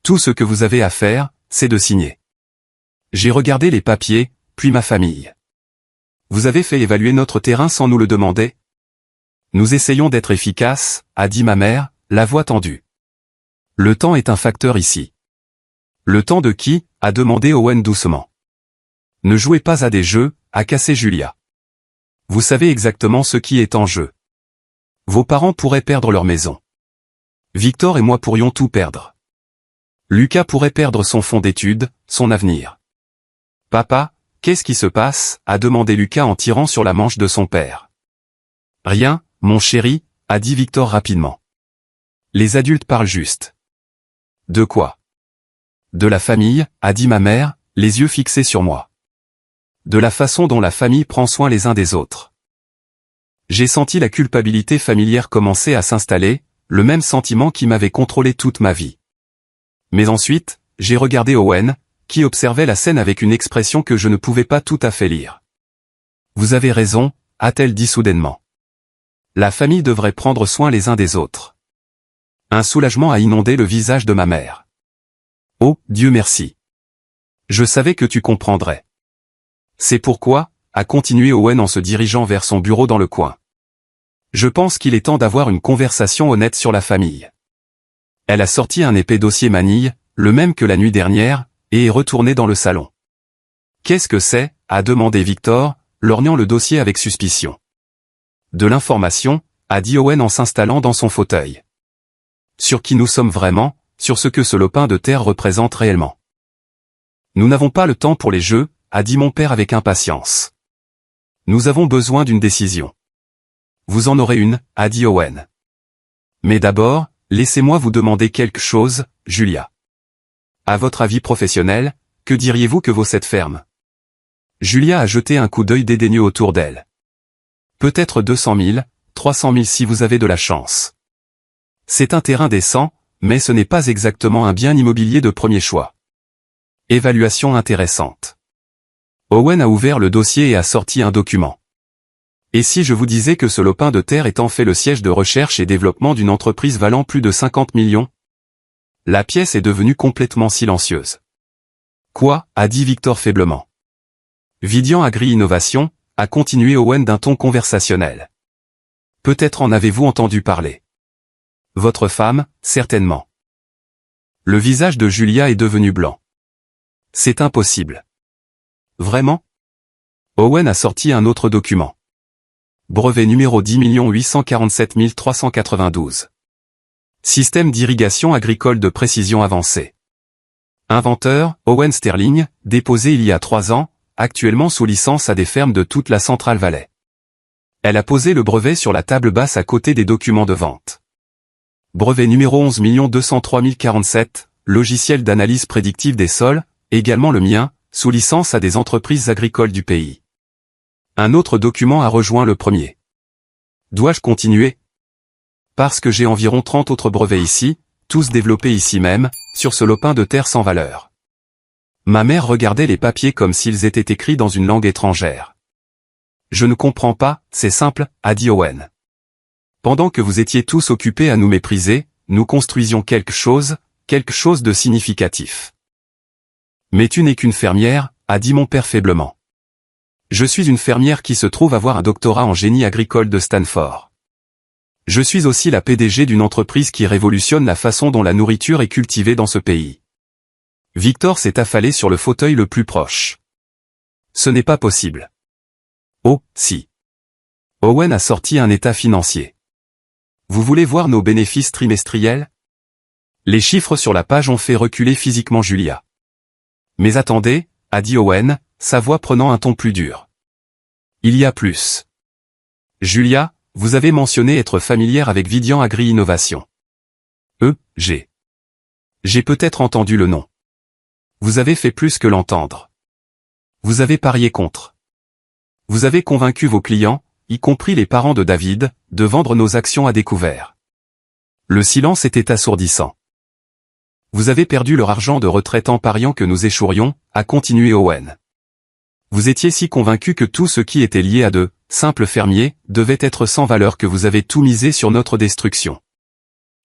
Tout ce que vous avez à faire, c'est de signer. J'ai regardé les papiers, puis ma famille. Vous avez fait évaluer notre terrain sans nous le demander? Nous essayons d'être efficaces, a dit ma mère, la voix tendue. Le temps est un facteur ici. Le temps de qui? A demandé Owen doucement. Ne jouez pas à des jeux, a cassé Julia. Vous savez exactement ce qui est en jeu. Vos parents pourraient perdre leur maison. Victor et moi pourrions tout perdre. Lucas pourrait perdre son fonds d'études, son avenir. Papa, qu'est-ce qui se passe? A demandé Lucas en tirant sur la manche de son père. Rien, mon chéri, a dit Victor rapidement. Les adultes parlent juste. De quoi? De la famille, a dit ma mère, les yeux fixés sur moi. De la façon dont la famille prend soin les uns des autres. J'ai senti la culpabilité familière commencer à s'installer, le même sentiment qui m'avait contrôlé toute ma vie. Mais ensuite, j'ai regardé Owen, qui observait la scène avec une expression que je ne pouvais pas tout à fait lire. Vous avez raison, a-t-elle dit soudainement. La famille devrait prendre soin les uns des autres. Un soulagement a inondé le visage de ma mère. Oh, Dieu merci. Je savais que tu comprendrais. C'est pourquoi, a continué Owen en se dirigeant vers son bureau dans le coin. Je pense qu'il est temps d'avoir une conversation honnête sur la famille. Elle a sorti un épais dossier manille, le même que la nuit dernière, et est retournée dans le salon. Qu'est-ce que c'est? A demandé Victor, lorgnant le dossier avec suspicion. De l'information, a dit Owen en s'installant dans son fauteuil. Sur qui nous sommes vraiment, sur ce que ce lopin de terre représente réellement. Nous n'avons pas le temps pour les jeux, a dit mon père avec impatience. Nous avons besoin d'une décision. Vous en aurez une, a dit Owen. Mais d'abord, laissez-moi vous demander quelque chose, Julia. À votre avis professionnel, que diriez-vous que vaut cette ferme? Julia a jeté un coup d'œil dédaigneux autour d'elle. Peut-être 200 000, 300 000 si vous avez de la chance. C'est un terrain décent, mais ce n'est pas exactement un bien immobilier de premier choix. Évaluation intéressante. Owen a ouvert le dossier et a sorti un document. Et si je vous disais que ce lopin de terre est en fait le siège de recherche et développement d'une entreprise valant plus de 50 millions? La pièce est devenue complètement silencieuse. Quoi? A dit Victor faiblement. Vidian Agri-Innovation, a continué Owen d'un ton conversationnel. Peut-être en avez-vous entendu parler. Votre femme, certainement. Le visage de Julia est devenu blanc. C'est impossible. Vraiment? Owen a sorti un autre document. Brevet numéro 10 847 392. Système d'irrigation agricole de précision avancée. Inventeur, Owen Sterling, déposé il y a 3 ans, actuellement sous licence à des fermes de toute la Central Valley. Elle a posé le brevet sur la table basse à côté des documents de vente. Brevet numéro 11 203 047, logiciel d'analyse prédictive des sols, également le mien, sous licence à des entreprises agricoles du pays. Un autre document a rejoint le premier. Dois-je continuer? Parce que j'ai environ 30 autres brevets ici, tous développés ici même, sur ce lopin de terre sans valeur. Ma mère regardait les papiers comme s'ils étaient écrits dans une langue étrangère. Je ne comprends pas, c'est simple, a dit Owen. Pendant que vous étiez tous occupés à nous mépriser, nous construisions quelque chose de significatif. Mais tu n'es qu'une fermière, a dit mon père faiblement. Je suis une fermière qui se trouve avoir un doctorat en génie agricole de Stanford. Je suis aussi la PDG d'une entreprise qui révolutionne la façon dont la nourriture est cultivée dans ce pays. Victor s'est affalé sur le fauteuil le plus proche. Ce n'est pas possible. Oh, si. Owen a sorti un état financier. Vous voulez voir nos bénéfices trimestriels? Les chiffres sur la page ont fait reculer physiquement Julia. Mais attendez, a dit Owen, sa voix prenant un ton plus dur. Il y a plus. Julia, vous avez mentionné être familière avec Vidian Agri-Innovation. J'ai peut-être entendu le nom. Vous avez fait plus que l'entendre. Vous avez parié contre. Vous avez convaincu vos clients, y compris les parents de David, de vendre nos actions à découvert. Le silence était assourdissant. Vous avez perdu leur argent de retraite en pariant que nous échouerions, a continué Owen. Vous étiez si convaincu que tout ce qui était lié à de simples fermiers devait être sans valeur que vous avez tout misé sur notre destruction.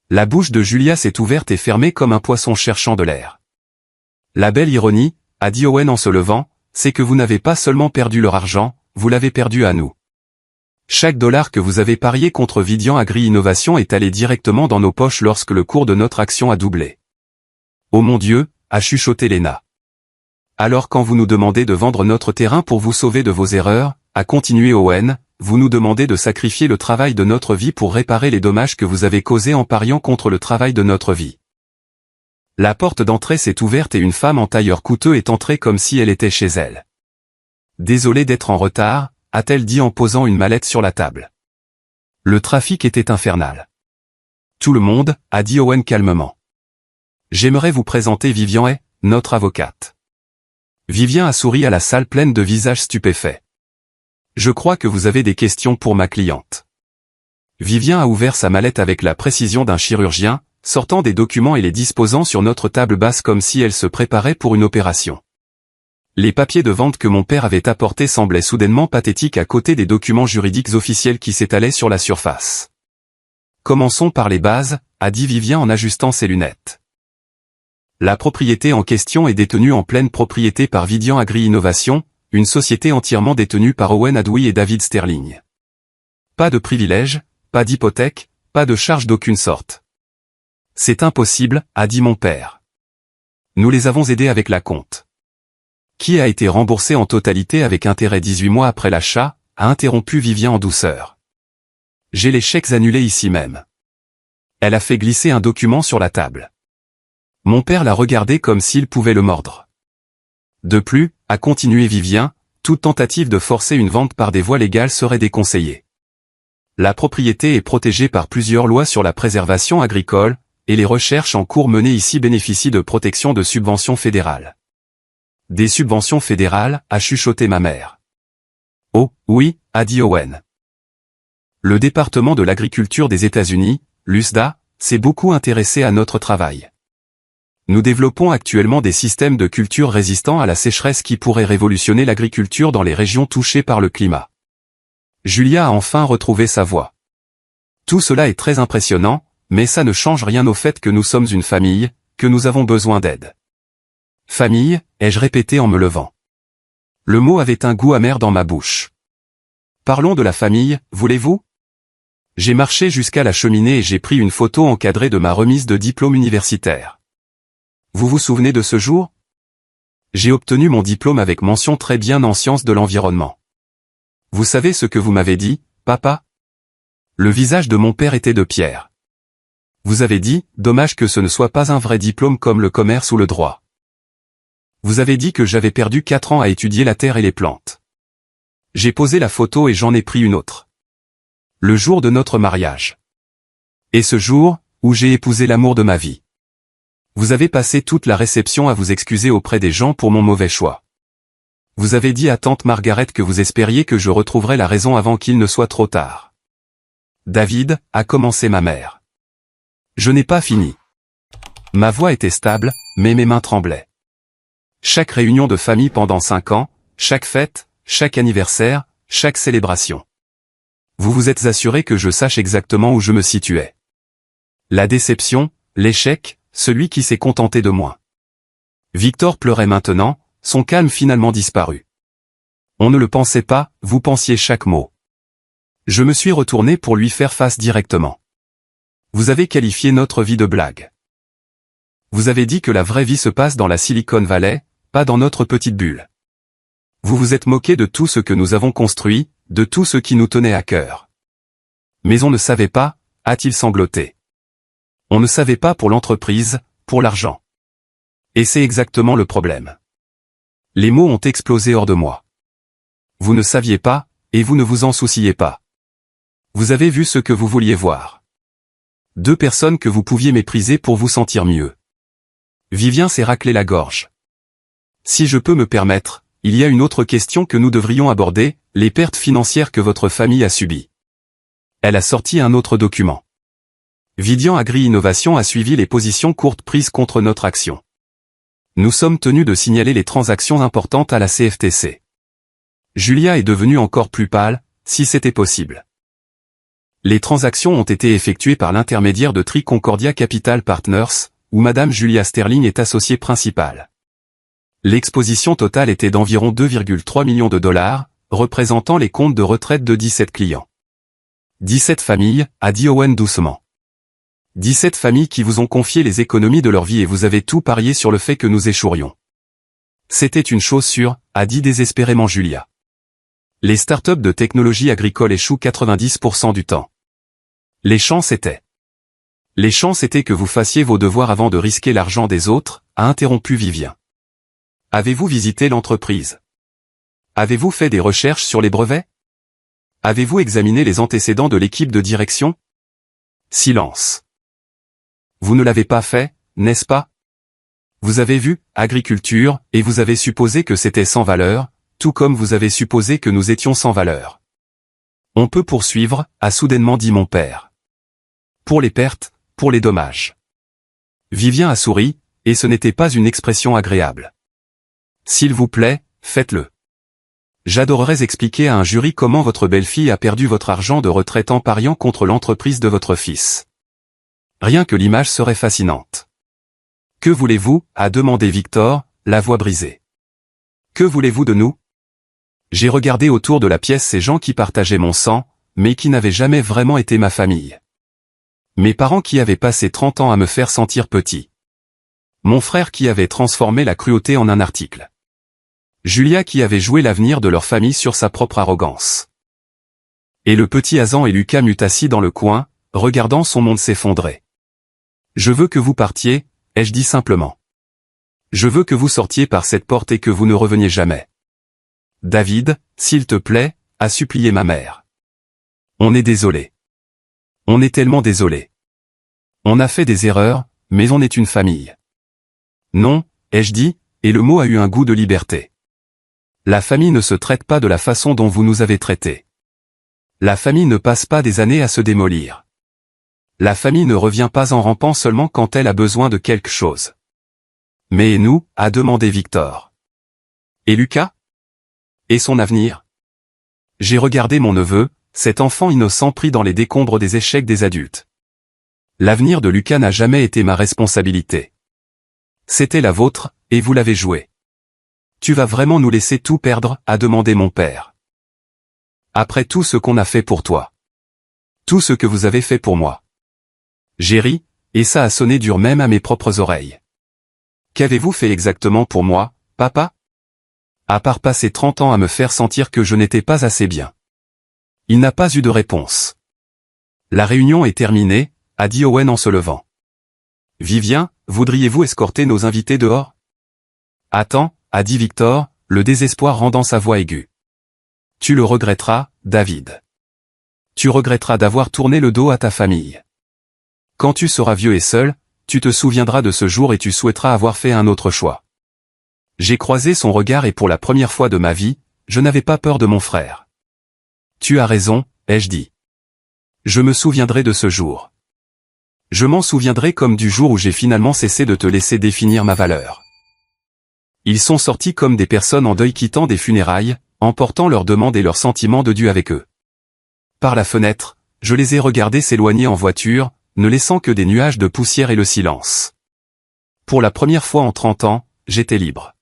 La bouche de Julia s'est ouverte et fermée comme un poisson cherchant de l'air. La belle ironie, a dit Owen en se levant, c'est que vous n'avez pas seulement perdu leur argent, vous l'avez perdu à nous. Chaque dollar que vous avez parié contre Vidian Agri-Innovation est allé directement dans nos poches lorsque le cours de notre action a doublé. Oh mon Dieu, a chuchoté Lena. Alors quand vous nous demandez de vendre notre terrain pour vous sauver de vos erreurs, a continué Owen, vous nous demandez de sacrifier le travail de notre vie pour réparer les dommages que vous avez causés en pariant contre le travail de notre vie. La porte d'entrée s'est ouverte et une femme en tailleur coûteux est entrée comme si elle était chez elle. Désolée d'être en retard, a-t-elle dit en posant une mallette sur la table. Le trafic était infernal. Tout le monde, a dit Owen calmement. J'aimerais vous présenter Vivian, notre avocate. Vivian a souri à la salle pleine de visages stupéfaits. Je crois que vous avez des questions pour ma cliente. Vivian a ouvert sa mallette avec la précision d'un chirurgien, sortant des documents et les disposant sur notre table basse comme si elle se préparait pour une opération. Les papiers de vente que mon père avait apportés semblaient soudainement pathétiques à côté des documents juridiques officiels qui s'étalaient sur la surface. Commençons par les bases, a dit Vivian en ajustant ses lunettes. La propriété en question est détenue en pleine propriété par Vidian Agri-Innovation, une société entièrement détenue par Owen Adouy et David Sterling. Pas de privilèges, pas d'hypothèque, pas de charge d'aucune sorte. C'est impossible, a dit mon père. Nous les avons aidés avec la compte. Qui a été remboursé en totalité avec intérêt 18 mois après l'achat, a interrompu Vivian en douceur. J'ai les chèques annulés ici même. Elle a fait glisser un document sur la table. Mon père l'a regardé comme s'il pouvait le mordre. De plus, a continué Vivian, toute tentative de forcer une vente par des voies légales serait déconseillée. La propriété est protégée par plusieurs lois sur la préservation agricole, et les recherches en cours menées ici bénéficient de protection de subventions fédérales. Des subventions fédérales, a chuchoté ma mère. Oh, oui, a dit Owen. Le département de l'agriculture des États-Unis, l'USDA, s'est beaucoup intéressé à notre travail. Nous développons actuellement des systèmes de culture résistants à la sécheresse qui pourraient révolutionner l'agriculture dans les régions touchées par le climat. Julia a enfin retrouvé sa voix. Tout cela est très impressionnant, mais ça ne change rien au fait que nous sommes une famille, que nous avons besoin d'aide. Famille, ai-je répété en me levant. Le mot avait un goût amer dans ma bouche. Parlons de la famille, voulez-vous? J'ai marché jusqu'à la cheminée et j'ai pris une photo encadrée de ma remise de diplôme universitaire. Vous vous souvenez de ce jour? J'ai obtenu mon diplôme avec mention très bien en sciences de l'environnement. Vous savez ce que vous m'avez dit, papa? Le visage de mon père était de pierre. Vous avez dit, dommage que ce ne soit pas un vrai diplôme comme le commerce ou le droit. Vous avez dit que j'avais perdu 4 ans à étudier la terre et les plantes. J'ai posé la photo et j'en ai pris une autre. Le jour de notre mariage. Et ce jour, où j'ai épousé l'amour de ma vie. Vous avez passé toute la réception à vous excuser auprès des gens pour mon mauvais choix. Vous avez dit à tante Margaret que vous espériez que je retrouverais la raison avant qu'il ne soit trop tard. David, a commencé ma mère. Je n'ai pas fini. Ma voix était stable, mais mes mains tremblaient. Chaque réunion de famille pendant 5 ans, chaque fête, chaque anniversaire, chaque célébration. Vous vous êtes assuré que je sache exactement où je me situais. La déception, l'échec, celui qui s'est contenté de moi. Victor pleurait maintenant, son calme finalement disparu. On ne le pensait pas, vous pensiez chaque mot. Je me suis retourné pour lui faire face directement. Vous avez qualifié notre vie de blague. Vous avez dit que la vraie vie se passe dans la Silicon Valley, pas dans notre petite bulle. Vous vous êtes moqué de tout ce que nous avons construit, de tout ce qui nous tenait à cœur. Mais on ne savait pas, a-t-il sangloté. On ne savait pas pour l'entreprise, pour l'argent. Et c'est exactement le problème. Les mots ont explosé hors de moi. Vous ne saviez pas, et vous ne vous en souciez pas. Vous avez vu ce que vous vouliez voir. 2 personnes que vous pouviez mépriser pour vous sentir mieux. Vivien s'est raclé la gorge. Si je peux me permettre, il y a une autre question que nous devrions aborder, les pertes financières que votre famille a subies. Elle a sorti un autre document. Vidian Agri-Innovation a suivi les positions courtes prises contre notre action. Nous sommes tenus de signaler les transactions importantes à la CFTC. Julia est devenue encore plus pâle, si c'était possible. Les transactions ont été effectuées par l'intermédiaire de Triconcordia Capital Partners, où Madame Julia Sterling est associée principale. L'exposition totale était d'environ 2,3 millions de dollars, représentant les comptes de retraite de 17 clients. 17 familles, a dit Owen doucement. 17 familles qui vous ont confié les économies de leur vie et vous avez tout parié sur le fait que nous échouerions. C'était une chose sûre, a dit désespérément Julia. Les startups de technologie agricole échouent 90% du temps. Les chances étaient que vous fassiez vos devoirs avant de risquer l'argent des autres, a interrompu Vivien. Avez-vous visité l'entreprise? Avez-vous fait des recherches sur les brevets? Avez-vous examiné les antécédents de l'équipe de direction? Silence. Vous ne l'avez pas fait, n'est-ce pas? Vous avez vu, agriculture, et vous avez supposé que c'était sans valeur, tout comme vous avez supposé que nous étions sans valeur. On peut poursuivre, a soudainement dit mon père. Pour les pertes, pour les dommages. Vivien a souri, et ce n'était pas une expression agréable. S'il vous plaît, faites-le. J'adorerais expliquer à un jury comment votre belle-fille a perdu votre argent de retraite en pariant contre l'entreprise de votre fils. Rien que l'image serait fascinante. Que voulez-vous, a demandé Victor, la voix brisée. Que voulez-vous de nous? J'ai regardé autour de la pièce ces gens qui partageaient mon sang, mais qui n'avaient jamais vraiment été ma famille. Mes parents qui avaient passé 30 ans à me faire sentir petit. Mon frère qui avait transformé la cruauté en un article. Julia qui avait joué l'avenir de leur famille sur sa propre arrogance. Et le petit Hazan et Lucas m'eut assis dans le coin, regardant son monde s'effondrer. Je veux que vous partiez, ai-je dit simplement. Je veux que vous sortiez par cette porte et que vous ne reveniez jamais. David, s'il te plaît, a supplié ma mère. On est désolé. On est tellement désolé. On a fait des erreurs, mais on est une famille. Non, ai-je dit, et le mot a eu un goût de liberté. La famille ne se traite pas de la façon dont vous nous avez traités. La famille ne passe pas des années à se démolir. La famille ne revient pas en rampant seulement quand elle a besoin de quelque chose. Mais et nous, a demandé Victor. Et Lucas? Et son avenir? J'ai regardé mon neveu, cet enfant innocent pris dans les décombres des échecs des adultes. L'avenir de Lucas n'a jamais été ma responsabilité. C'était la vôtre, et vous l'avez joué. Tu vas vraiment nous laisser tout perdre, a demandé mon père. Après tout ce qu'on a fait pour toi. Tout ce que vous avez fait pour moi. J'ai ri, et ça a sonné dur même à mes propres oreilles. Qu'avez-vous fait exactement pour moi, papa? À part passer 30 ans à me faire sentir que je n'étais pas assez bien. Il n'a pas eu de réponse. La réunion est terminée, a dit Owen en se levant. Vivien, voudriez-vous escorter nos invités dehors? Attends, a dit Victor, le désespoir rendant sa voix aiguë. Tu le regretteras, David. Tu regretteras d'avoir tourné le dos à ta famille. Quand tu seras vieux et seul, tu te souviendras de ce jour et tu souhaiteras avoir fait un autre choix. J'ai croisé son regard et pour la première fois de ma vie, je n'avais pas peur de mon frère. Tu as raison, ai-je dit. Je me souviendrai de ce jour. Je m'en souviendrai comme du jour où j'ai finalement cessé de te laisser définir ma valeur. Ils sont sortis comme des personnes en deuil quittant des funérailles, emportant leurs demandes et leurs sentiments de Dieu avec eux. Par la fenêtre, je les ai regardés s'éloigner en voiture, ne laissant que des nuages de poussière et le silence. Pour la première fois en 30 ans, j'étais libre.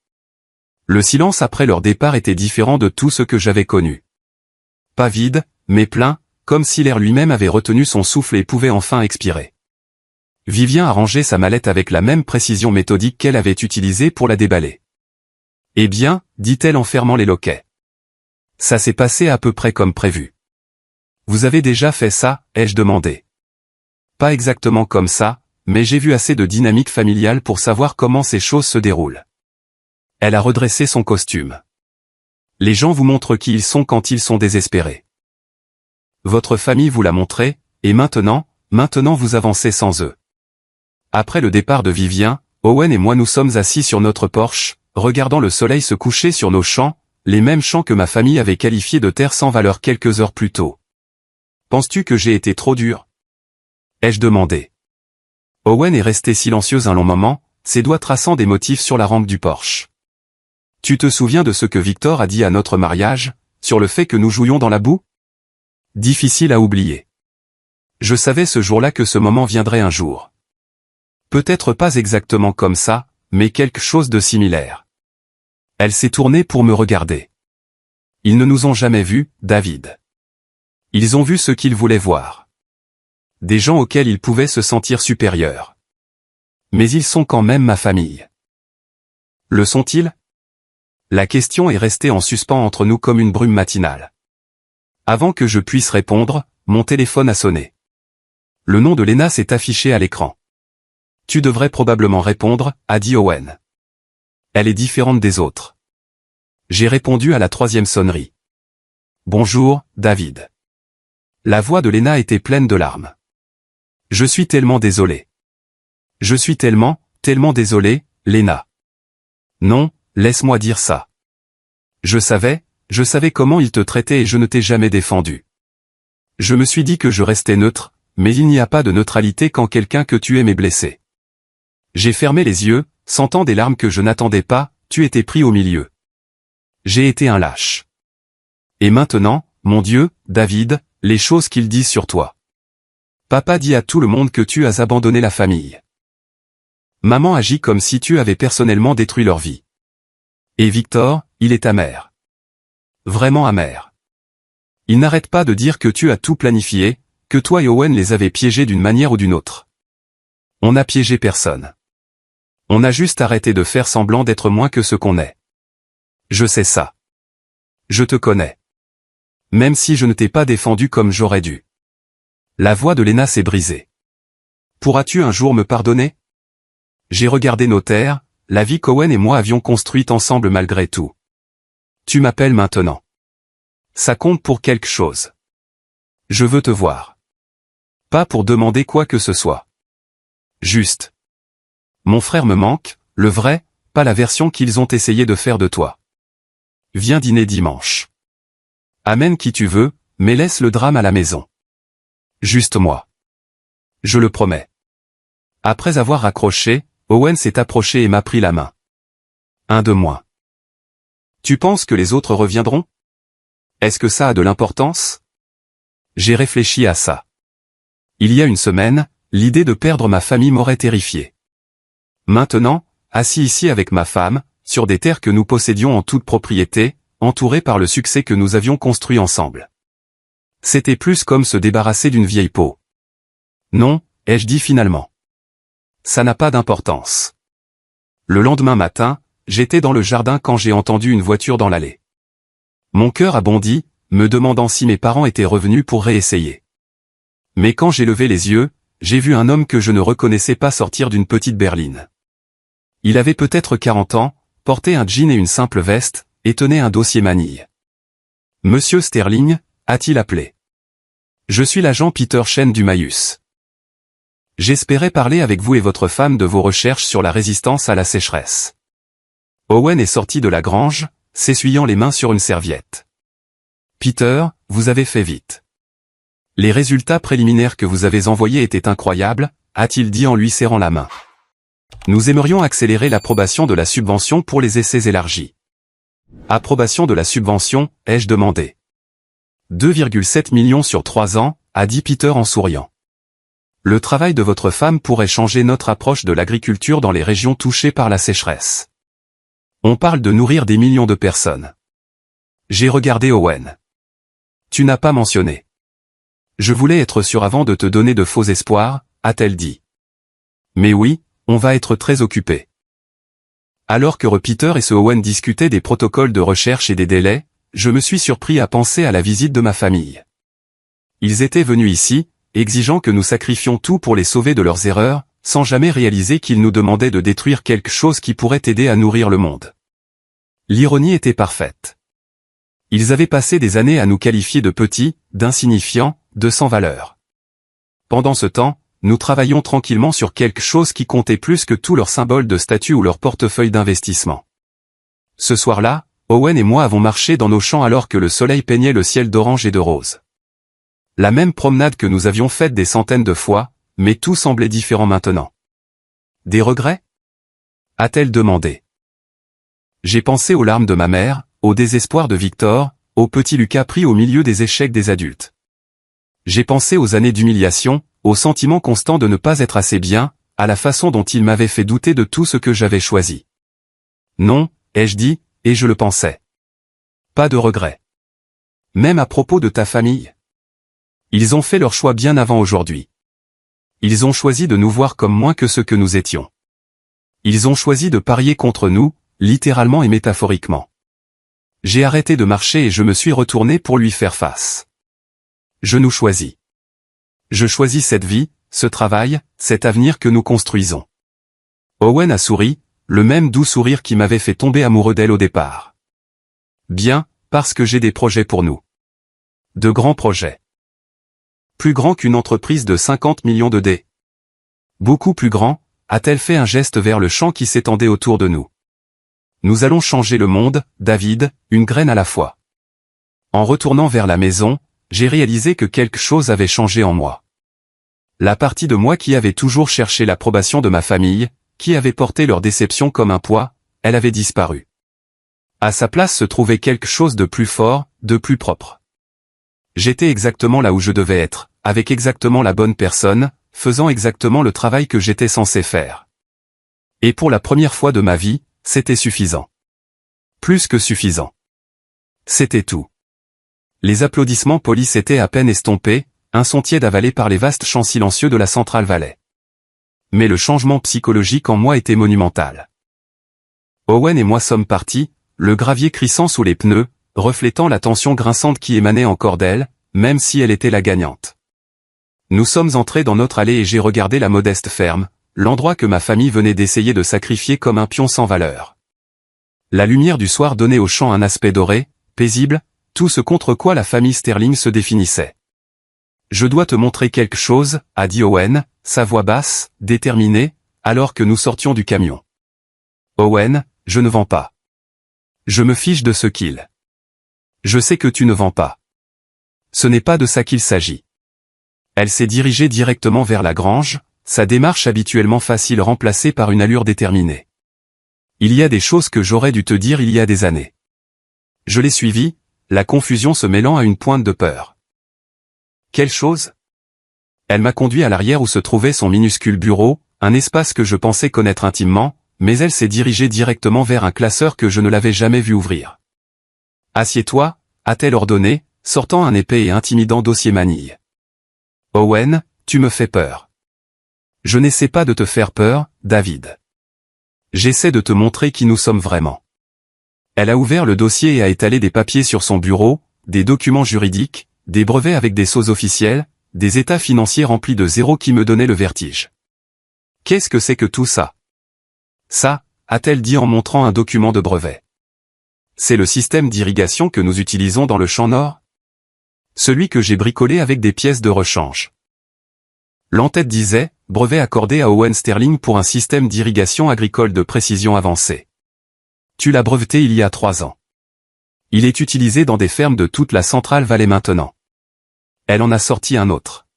Le silence après leur départ était différent de tout ce que j'avais connu. Pas vide, mais plein, comme si l'air lui-même avait retenu son souffle et pouvait enfin expirer. Vivien a rangé sa mallette avec la même précision méthodique qu'elle avait utilisée pour la déballer. « Eh bien, dit-elle en fermant les loquets. Ça s'est passé à peu près comme prévu. Vous avez déjà fait ça, ai-je demandé. Pas exactement comme ça, mais j'ai vu assez de dynamique familiale pour savoir comment ces choses se déroulent. Elle a redressé son costume. Les gens vous montrent qui ils sont quand ils sont désespérés. Votre famille vous l'a montré, et maintenant vous avancez sans eux. Après le départ de Vivien, Owen et moi nous sommes assis sur notre porche, regardant le soleil se coucher sur nos champs, les mêmes champs que ma famille avait qualifiés de terre sans valeur quelques heures plus tôt. Penses-tu que j'ai été trop dur? Ai-je demandé. Owen est resté silencieux un long moment, ses doigts traçant des motifs sur la rampe du porche. Tu te souviens de ce que Victor a dit à notre mariage, sur le fait que nous jouions dans la boue? Difficile à oublier. Je savais ce jour-là que ce moment viendrait un jour. Peut-être pas exactement comme ça, mais quelque chose de similaire. Elle s'est tournée pour me regarder. Ils ne nous ont jamais vus, David. Ils ont vu ce qu'ils voulaient voir. Des gens auxquels ils pouvaient se sentir supérieurs. Mais ils sont quand même ma famille. Le sont-ils? La question est restée en suspens entre nous comme une brume matinale. Avant que je puisse répondre, mon téléphone a sonné. Le nom de Lena s'est affiché à l'écran. Tu devrais probablement répondre, a dit Owen. Elle est différente des autres. J'ai répondu à la 3e sonnerie. Bonjour, David. La voix de Lena était pleine de larmes. Je suis tellement désolé. Je suis tellement désolé, Lena. Non, laisse-moi dire ça. Je savais comment il te traitait et je ne t'ai jamais défendu. Je me suis dit que je restais neutre, mais il n'y a pas de neutralité quand quelqu'un que tu aimes est blessé. J'ai fermé les yeux, sentant des larmes que je n'attendais pas, tu étais pris au milieu. J'ai été un lâche. Et maintenant, mon Dieu, David, les choses qu'ils disent sur toi. Papa dit à tout le monde que tu as abandonné la famille. Maman agit comme si tu avais personnellement détruit leur vie. Et Victor, il est amer. Vraiment amer. Il n'arrête pas de dire que tu as tout planifié, que toi et Owen les avez piégés d'une manière ou d'une autre. On n'a piégé personne. On a juste arrêté de faire semblant d'être moins que ce qu'on est. Je sais ça. Je te connais. Même si je ne t'ai pas défendu comme j'aurais dû. La voix de Lena s'est brisée. Pourras-tu un jour me pardonner? J'ai regardé nos terres, la vie qu'Owen et moi avions construite ensemble malgré tout. Tu m'appelles maintenant. Ça compte pour quelque chose. Je veux te voir. Pas pour demander quoi que ce soit. Juste. Mon frère me manque, le vrai, pas la version qu'ils ont essayé de faire de toi. Viens dîner dimanche. Amène qui tu veux, mais laisse le drame à la maison. Juste moi. Je le promets. Après avoir raccroché, Owen s'est approché et m'a pris la main. Un de moins. Tu penses que les autres reviendront? Est-ce que ça a de l'importance? J'ai réfléchi à ça. Il y a une semaine, l'idée de perdre ma famille m'aurait terrifié. Maintenant, assis ici avec ma femme, sur des terres que nous possédions en toute propriété, entourés par le succès que nous avions construit ensemble. C'était plus comme se débarrasser d'une vieille peau. Non, ai-je dit finalement. Ça n'a pas d'importance. Le lendemain matin, j'étais dans le jardin quand j'ai entendu une voiture dans l'allée. Mon cœur a bondi, me demandant si mes parents étaient revenus pour réessayer. Mais quand j'ai levé les yeux, j'ai vu un homme que je ne reconnaissais pas sortir d'une petite berline. Il avait peut-être 40 ans, portait un jean et une simple veste, et tenait un dossier manille. Monsieur Sterling, a-t-il appelé. Je suis l'agent Peter Chen du Maïus. J'espérais parler avec vous et votre femme de vos recherches sur la résistance à la sécheresse. Owen est sorti de la grange, s'essuyant les mains sur une serviette. Peter, vous avez fait vite. Les résultats préliminaires que vous avez envoyés étaient incroyables, a-t-il dit en lui serrant la main. Nous aimerions accélérer l'approbation de la subvention pour les essais élargis. Approbation de la subvention, ai-je demandé. 2,7 millions sur 3 ans, a dit Peter en souriant. Le travail de votre femme pourrait changer notre approche de l'agriculture dans les régions touchées par la sécheresse. On parle de nourrir des millions de personnes. J'ai regardé Owen. Tu n'as pas mentionné. Je voulais être sûr avant de te donner de faux espoirs, a-t-elle dit. Mais oui, on va être très occupés. Alors que Peter et Owen discutaient des protocoles de recherche et des délais, je me suis surpris à penser à la visite de ma famille. Ils étaient venus ici, exigeant que nous sacrifions tout pour les sauver de leurs erreurs, sans jamais réaliser qu'ils nous demandaient de détruire quelque chose qui pourrait aider à nourrir le monde. L'ironie était parfaite. Ils avaient passé des années à nous qualifier de petits, d'insignifiants, de sans valeur. Pendant ce temps, nous travaillions tranquillement sur quelque chose qui comptait plus que tous leurs symboles de statut ou leur portefeuille d'investissement. Ce soir-là, Owen et moi avons marché dans nos champs alors que le soleil peignait le ciel d'orange et de rose. La même promenade que nous avions faite des centaines de fois, mais tout semblait différent maintenant. Des regrets? A-t-elle demandé. J'ai pensé aux larmes de ma mère, au désespoir de Victor, au petit Lucas pris au milieu des échecs des adultes. J'ai pensé aux années d'humiliation, au sentiment constant de ne pas être assez bien, à la façon dont il m'avait fait douter de tout ce que j'avais choisi. Non, ai-je dit, et je le pensais. Pas de regrets. Même à propos de ta famille. Ils ont fait leur choix bien avant aujourd'hui. Ils ont choisi de nous voir comme moins que ce que nous étions. Ils ont choisi de parier contre nous, littéralement et métaphoriquement. J'ai arrêté de marcher et je me suis retourné pour lui faire face. Je nous choisis. Je choisis cette vie, ce travail, cet avenir que nous construisons. Owen a souri, le même doux sourire qui m'avait fait tomber amoureux d'elle au départ. Bien, parce que j'ai des projets pour nous. De grands projets. Plus grands qu'une entreprise de 50 millions de dés. Beaucoup plus grands, a-t-elle fait un geste vers le champ qui s'étendait autour de nous. Nous allons changer le monde, David, une graine à la fois. En retournant vers la maison, j'ai réalisé que quelque chose avait changé en moi. La partie de moi qui avait toujours cherché l'approbation de ma famille, qui avait porté leur déception comme un poids, elle avait disparu. À sa place se trouvait quelque chose de plus fort, de plus propre. J'étais exactement là où je devais être, avec exactement la bonne personne, faisant exactement le travail que j'étais censé faire. Et pour la première fois de ma vie, c'était suffisant. Plus que suffisant. C'était tout. Les applaudissements polis s'étaient à peine estompés, un son tiède avalé par les vastes champs silencieux de la Central Valley. Mais le changement psychologique en moi était monumental. Owen et moi sommes partis, le gravier crissant sous les pneus, reflétant la tension grinçante qui émanait encore d'elle, même si elle était la gagnante. Nous sommes entrés dans notre allée et j'ai regardé la modeste ferme, l'endroit que ma famille venait d'essayer de sacrifier comme un pion sans valeur. La lumière du soir donnait au champ un aspect doré, paisible, tout ce contre quoi la famille Sterling se définissait. « Je dois te montrer quelque chose, » a dit Owen, sa voix basse, déterminée, alors que nous sortions du camion. « Owen, je ne vends pas. Je me fiche de ce qu'il. Je sais que tu ne vends pas. Ce n'est pas de ça qu'il s'agit. » Elle s'est dirigée directement vers la grange, sa démarche habituellement facile remplacée par une allure déterminée. « Il y a des choses que j'aurais dû te dire il y a des années. » Je l'ai suivie, la confusion se mêlant à une pointe de peur. Quelle chose? Elle m'a conduit à l'arrière où se trouvait son minuscule bureau, un espace que je pensais connaître intimement, mais elle s'est dirigée directement vers un classeur que je ne l'avais jamais vu ouvrir. « Assieds-toi » a-t-elle ordonné, sortant un épais et intimidant dossier manille. « Owen, tu me fais peur. » « Je n'essaie pas de te faire peur, David. J'essaie de te montrer qui nous sommes vraiment. » Elle a ouvert le dossier et a étalé des papiers sur son bureau, des documents juridiques, des brevets avec des sceaux officiels, des états financiers remplis de zéros qui me donnaient le vertige. « Qu'est-ce que c'est que tout ça? » « Ça, » a-t-elle dit en montrant un document de brevet. « C'est le système d'irrigation que nous utilisons dans le champ nord? Celui que j'ai bricolé avec des pièces de rechange. » L'entête disait, brevet accordé à Owen Sterling pour un système d'irrigation agricole de précision avancée. Tu l'as breveté il y a 3 ans. Il est utilisé dans des fermes de toute la Central Valley maintenant. Elle en a sorti un autre.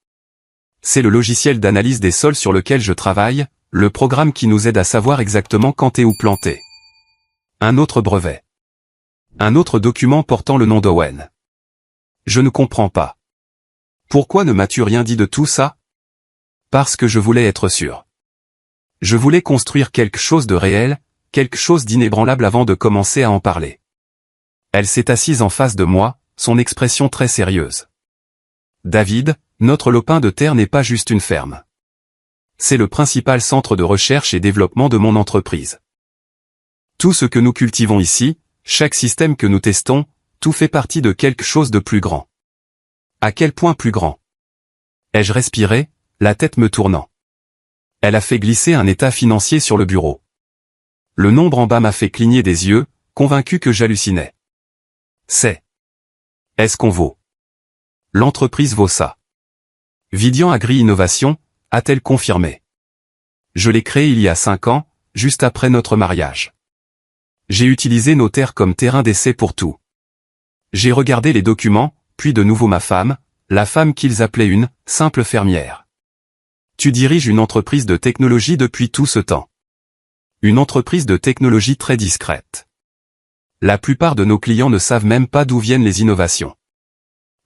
C'est le logiciel d'analyse des sols sur lequel je travaille, le programme qui nous aide à savoir exactement quand et où planter. Un autre brevet. Un autre document portant le nom d'Owen. Je ne comprends pas. Pourquoi ne m'as-tu rien dit de tout ça? Parce que je voulais être sûr. Je voulais construire quelque chose de réel, quelque chose d'inébranlable avant de commencer à en parler. Elle s'est assise en face de moi, son expression très sérieuse. David, notre lopin de terre n'est pas juste une ferme. C'est le principal centre de recherche et développement de mon entreprise. Tout ce que nous cultivons ici, chaque système que nous testons, tout fait partie de quelque chose de plus grand. À quel point plus grand? Ai-je respiré, la tête me tournant. Elle a fait glisser un état financier sur le bureau. Le nombre en bas m'a fait cligner des yeux, convaincu que j'hallucinais. Est-ce qu'on vaut? L'entreprise vaut ça. Vidian Agri-Innovation, a-t-elle confirmé? Je l'ai créée il y a 5 ans, juste après notre mariage. J'ai utilisé nos terres comme terrain d'essai pour tout. J'ai regardé les documents, puis de nouveau ma femme, la femme qu'ils appelaient une simple fermière. Tu diriges une entreprise de technologie depuis tout ce temps. Une entreprise de technologie très discrète. La plupart de nos clients ne savent même pas d'où viennent les innovations.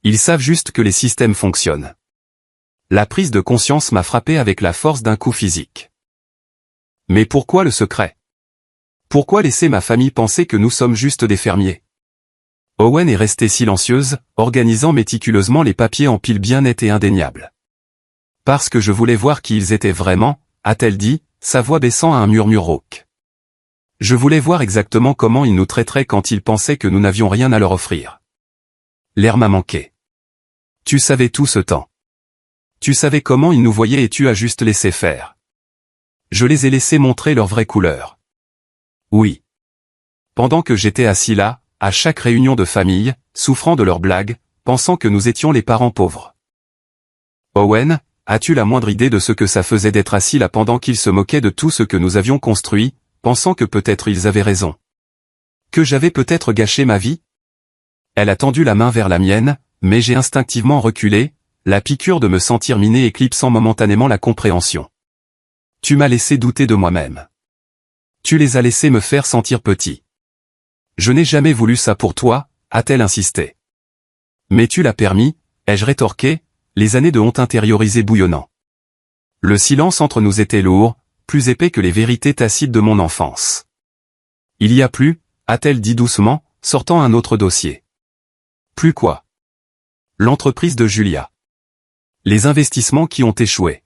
Ils savent juste que les systèmes fonctionnent. La prise de conscience m'a frappé avec la force d'un coup physique. Mais pourquoi le secret? Pourquoi laisser ma famille penser que nous sommes juste des fermiers? Owen est restée silencieuse, organisant méticuleusement les papiers en piles bien nettes et indéniables. Parce que je voulais voir qui ils étaient vraiment, a-t-elle dit, sa voix baissant à un murmure rauque. Je voulais voir exactement comment ils nous traiteraient quand ils pensaient que nous n'avions rien à leur offrir. L'air m'a manqué. Tu savais tout ce temps. Tu savais comment ils nous voyaient et tu as juste laissé faire. Je les ai laissés montrer leur vraie couleur. Oui. Pendant que j'étais assis là, à chaque réunion de famille, souffrant de leurs blagues, pensant que nous étions les parents pauvres. Owen, as-tu la moindre idée de ce que ça faisait d'être assis là pendant qu'ils se moquaient de tout ce que nous avions construit, pensant que peut-être ils avaient raison? Que j'avais peut-être gâché ma vie? Elle a tendu la main vers la mienne, mais j'ai instinctivement reculé, la piqûre de me sentir miné éclipsant momentanément la compréhension. Tu m'as laissé douter de moi-même. Tu les as laissés me faire sentir petit. Je n'ai jamais voulu ça pour toi, a-t-elle insisté. Mais tu l'as permis, ai-je rétorqué, les années de honte intériorisée bouillonnant. Le silence entre nous était lourd, plus épais que les vérités tacites de mon enfance. Il y a plus, a-t-elle dit doucement, sortant un autre dossier. Plus quoi? L'entreprise de Julia. Les investissements qui ont échoué.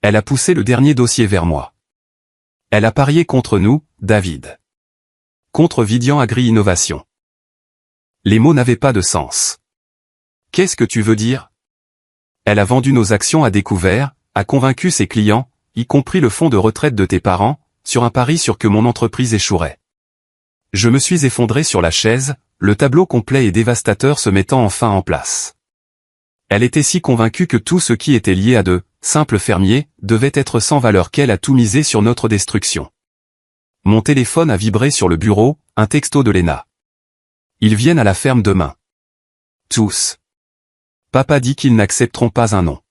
Elle a poussé le dernier dossier vers moi. Elle a parié contre nous, David. Contre Vidian Agri-Innovation. Les mots n'avaient pas de sens. Qu'est-ce que tu veux dire? Elle a vendu nos actions à découvert, a convaincu ses clients, y compris le fonds de retraite de tes parents, sur un pari sur que mon entreprise échouerait. Je me suis effondré sur la chaise, le tableau complet et dévastateur se mettant enfin en place. Elle était si convaincue que tout ce qui était lié à de simples fermiers devait être sans valeur qu'elle a tout misé sur notre destruction. Mon téléphone a vibré sur le bureau, un texto de Lena. Ils viennent à la ferme demain. Tous. Papa dit qu'ils n'accepteront pas un non.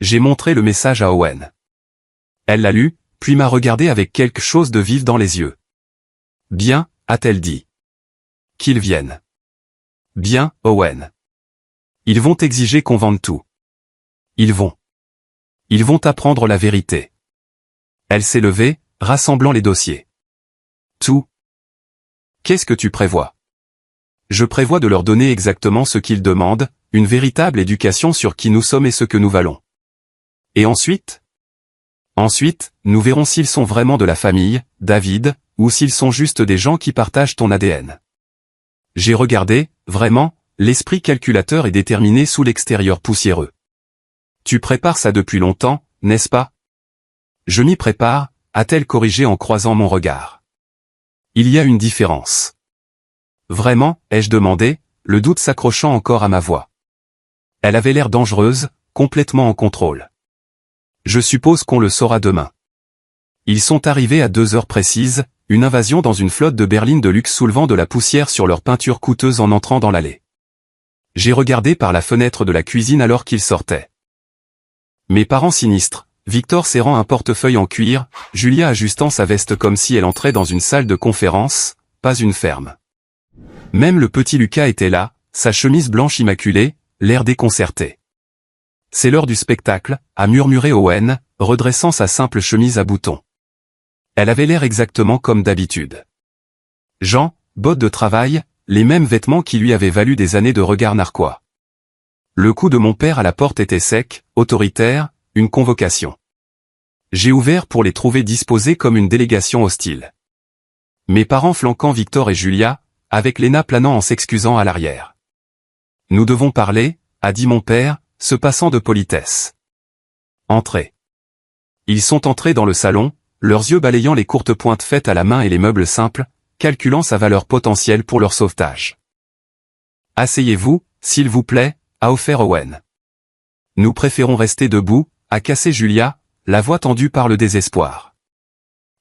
J'ai montré le message à Owen. Elle l'a lu, puis m'a regardé avec quelque chose de vif dans les yeux. Bien, a-t-elle dit. Qu'ils viennent. Bien, Owen. Ils vont exiger qu'on vende tout. Ils vont apprendre la vérité. Elle s'est levée, rassemblant les dossiers. Tout. Qu'est-ce que tu prévois? Je prévois de leur donner exactement ce qu'ils demandent, une véritable éducation sur qui nous sommes et ce que nous valons. Et ensuite? Ensuite, nous verrons s'ils sont vraiment de la famille, David, ou s'ils sont juste des gens qui partagent ton ADN. J'ai regardé, vraiment, l'esprit calculateur et déterminé sous l'extérieur poussiéreux. Tu prépares ça depuis longtemps, n'est-ce pas? Je m'y prépare, a-t-elle corrigé en croisant mon regard. Il y a une différence. Vraiment, ai-je demandé, le doute s'accrochant encore à ma voix. Elle avait l'air dangereuse, complètement en contrôle. Je suppose qu'on le saura demain. Ils sont arrivés à 2 heures précises, une invasion dans une flotte de berlines de luxe soulevant de la poussière sur leur peinture coûteuse en entrant dans l'allée. J'ai regardé par la fenêtre de la cuisine alors qu'ils sortaient. Mes parents sinistres, Victor serrant un portefeuille en cuir, Julia ajustant sa veste comme si elle entrait dans une salle de conférence, pas une ferme. Même le petit Lucas était là, sa chemise blanche immaculée, l'air déconcerté. C'est l'heure du spectacle, a murmuré Owen, redressant sa simple chemise à boutons. Elle avait l'air exactement comme d'habitude. Jean, bottes de travail, les mêmes vêtements qui lui avaient valu des années de regard narquois. Le coup de mon père à la porte était sec, autoritaire, une convocation. J'ai ouvert pour les trouver disposés comme une délégation hostile. Mes parents flanquant Victor et Julia, avec Léna planant en s'excusant à l'arrière. Nous devons parler, a dit mon père, se passant de politesse. Entrez. Ils sont entrés dans le salon, leurs yeux balayant les courtes pointes faites à la main et les meubles simples, calculant sa valeur potentielle pour leur sauvetage. Asseyez-vous, s'il vous plaît, a offert Owen. Nous préférons rester debout, a cassé Julia, la voix tendue par le désespoir.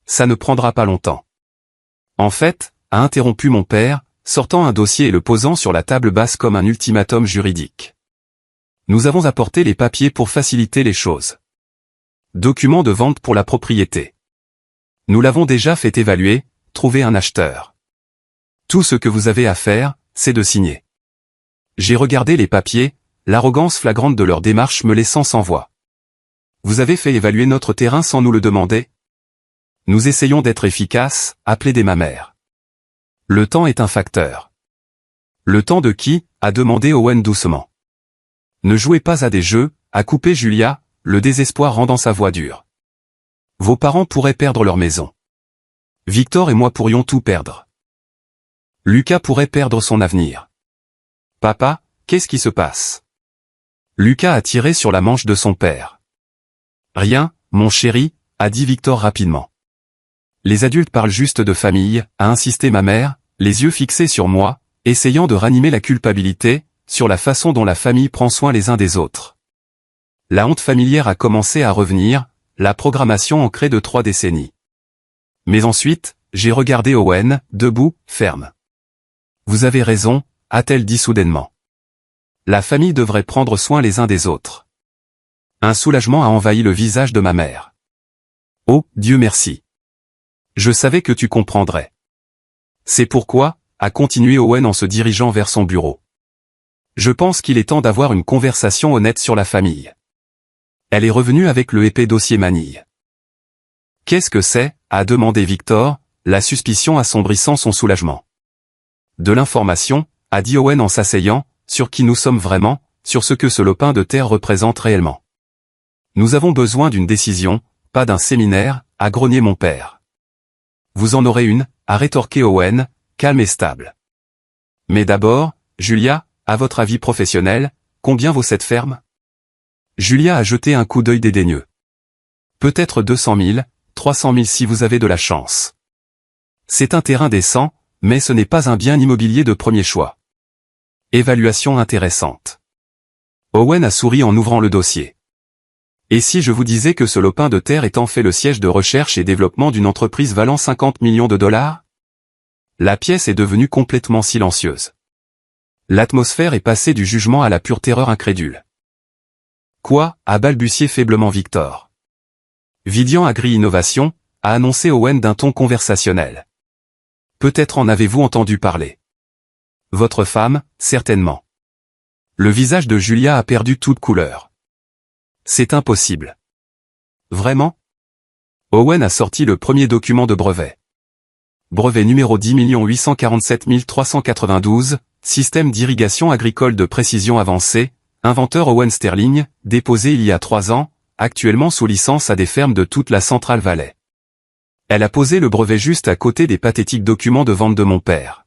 Ça ne prendra pas longtemps. En fait, a interrompu mon père, sortant un dossier et le posant sur la table basse comme un ultimatum juridique. Nous avons apporté les papiers pour faciliter les choses. Document de vente pour la propriété. Nous l'avons déjà fait évaluer, trouver un acheteur. Tout ce que vous avez à faire, c'est de signer. J'ai regardé les papiers, l'arrogance flagrante de leur démarche me laissant sans voix. Vous avez fait évaluer notre terrain sans nous le demander? Nous essayons d'être efficaces, a plaidé ma mère. Le temps est un facteur. Le temps de qui? A demandé Owen doucement. Ne jouez pas à des jeux, a coupé Julia, le désespoir rendant sa voix dure. Vos parents pourraient perdre leur maison. Victor et moi pourrions tout perdre. Lucas pourrait perdre son avenir. Papa, qu'est-ce qui se passe? Lucas a tiré sur la manche de son père. Rien, mon chéri, a dit Victor rapidement. Les adultes parlent juste de famille, a insisté ma mère, les yeux fixés sur moi, essayant de ranimer la culpabilité, sur la façon dont la famille prend soin les uns des autres. La honte familière a commencé à revenir, la programmation ancrée de 3 décennies. Mais ensuite, j'ai regardé Owen, debout, ferme. Vous avez raison, a-t-elle dit soudainement. La famille devrait prendre soin les uns des autres. Un soulagement a envahi le visage de ma mère. Oh, Dieu merci. Je savais que tu comprendrais. C'est pourquoi, a continué Owen en se dirigeant vers son bureau. Je pense qu'il est temps d'avoir une conversation honnête sur la famille. Elle est revenue avec le épais dossier manille. Qu'est-ce que c'est? A demandé Victor, la suspicion assombrissant son soulagement. De l'information, a dit Owen en s'asseyant, sur qui nous sommes vraiment, sur ce que ce lopin de terre représente réellement. Nous avons besoin d'une décision, pas d'un séminaire, a grogné mon père. Vous en aurez une, a rétorqué Owen, calme et stable. Mais d'abord, Julia, à votre avis professionnel, combien vaut cette ferme? Julia a jeté un coup d'œil dédaigneux. Peut-être 200 000, 300 000 si vous avez de la chance. C'est un terrain décent, mais ce n'est pas un bien immobilier de premier choix. Évaluation intéressante. Owen a souri en ouvrant le dossier. Et si je vous disais que ce lopin de terre est en fait le siège de recherche et développement d'une entreprise valant 50 millions de dollars? La pièce est devenue complètement silencieuse. L'atmosphère est passée du jugement à la pure terreur incrédule. Quoi? A balbutié faiblement Victor. Vidian Agri-Innovation, a annoncé Owen d'un ton conversationnel. Peut-être en avez-vous entendu parler. Votre femme, certainement. Le visage de Julia a perdu toute couleur. C'est impossible. Vraiment? Owen a sorti le premier document de brevet. Brevet numéro 10 847 392, système d'irrigation agricole de précision avancée, inventeur Owen Sterling, déposé il y a 3 ans, actuellement sous licence à des fermes de toute la Central Valley. Elle a posé le brevet juste à côté des pathétiques documents de vente de mon père.